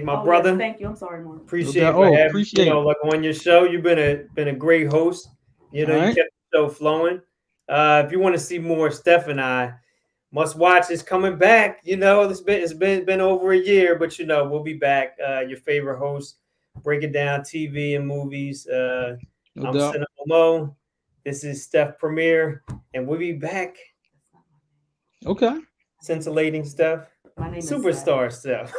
my brother. Yes, thank you. I'm sorry, Mark. Appreciate having like on your show. You've been a great host. You kept the show flowing. If you want to see more Steph and I, Must Watch is coming back. It's been over a year, but we'll be back. Your favorite host, breaking down TV and movies. I'm Cinema Mo. This is Steph Premier, and we'll be back. Okay. Scintillating Steph. My name Superstar Steph.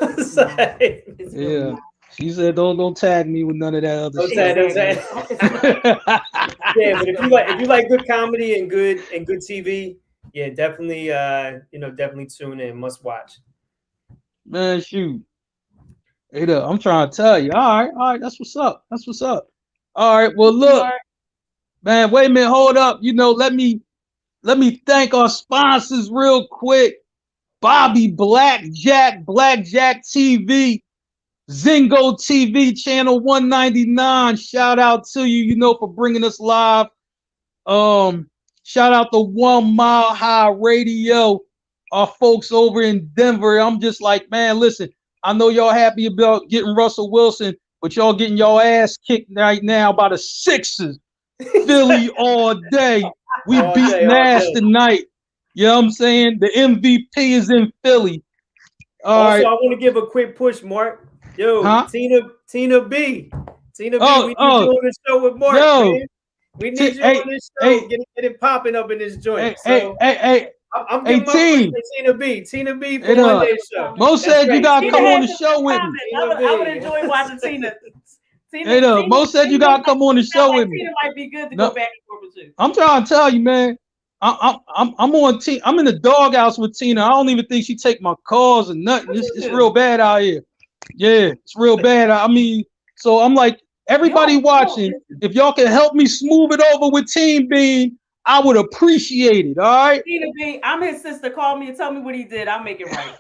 Yeah. She said, "Don't tag me with none of that other shit." Yeah, but if you like good comedy and good TV, yeah, definitely definitely tune in. Must Watch. Man, shoot. Hey, I'm trying to tell you. All right. That's what's up. All right. Well, look, man. Wait a minute. Hold up. Let me thank our sponsors real quick. Bobby Blackjack TV, Zingo TV channel 199. Shout out to you, for bringing us live. Shout out to 1 Mile High Radio, our folks over in Denver. I'm just like, man, listen, I know y'all happy about getting Russell Wilson, but y'all getting y'all ass kicked right now by the Sixers. Philly all day. We beat Nash tonight. You know what I'm saying? The MVP is in Philly. All right. I want to give a quick push, Mark. Yo, Tina B. We need you on the show with Mark, man. We need you on this show. Get it popping up in this joint. I'm giving my push to Tina B. Tina B for Monday show. Mo said you gotta come on the show with me. I would enjoy watching Tina. Mo said you gotta come on the show with me. Tina might be good to go back and forth with you. I'm trying to tell you, man. I'm on Tina. I'm in the doghouse with Tina. I don't even think she take my calls or nothing. It's real bad out here. Yeah, it's real bad. I mean, so I'm like, Everybody Yo, watching, if y'all can help me smooth it over with Team Bean, I would appreciate it. All right. Tina B, I'm his sister. Call me and tell me what he did. I'll make it right.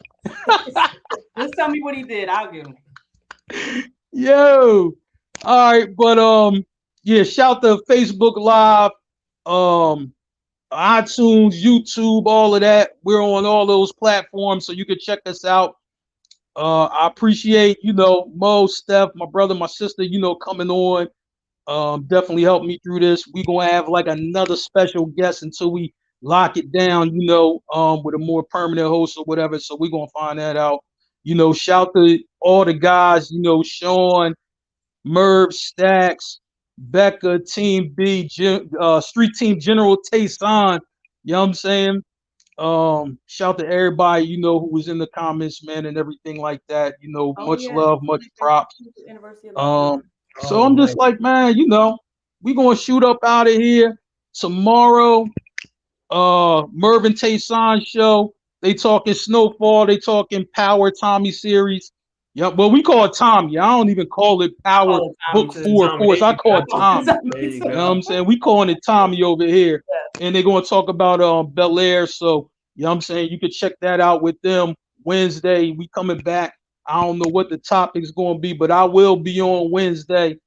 Just tell me what he did. I'll give him. Yo. All right, but yeah, shout to Facebook Live, um, iTunes, YouTube, all of that. We're on all those platforms, so you can check us out. I appreciate, Mo, Steph, my brother, my sister, coming on. Definitely helped me through this. We're gonna have like another special guest until we lock it down, with a more permanent host or whatever. So we're gonna find that out. Shout to all the guys, Sean, Merv, Stacks, Becca, Team B, Street Team General Tayson. You know what I'm saying? Shout to everybody, who was in the comments, man, and everything like that. Oh Much yeah, love, much props. University of Love. So I'm just like, man, we gonna shoot up out of here tomorrow. Mervin Tayson show. They talking Snowfall. They talking Power Tommy series. Yeah, well, we call it Tommy. I don't even call it Power Oh, Tommy Book too. Four Tommy, Force. I call it Tommy. Tommy. There you You know what go. I'm saying? We calling it Tommy over here. And they're gonna talk about Bel Air. So, you know what I'm saying? You can check that out with them Wednesday. We coming back. I don't know what the topic's gonna be, but I will be on Wednesday,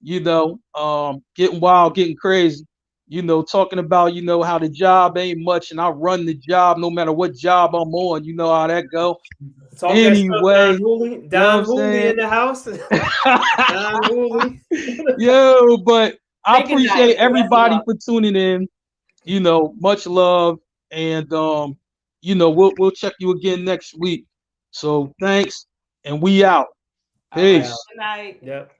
getting wild, getting crazy, talking about, how the job ain't much and I run the job no matter what job I'm on. You know how that go. Talk that stuff, Anyway, Don Hooley. you know what Don I'm Hooley saying? in the house. Don Hooley. Yo, but I Take a night. appreciate everybody That's for tuning in. Much love. And we'll check you again next week. So thanks, and we out. all right. Peace. Good night. Yep.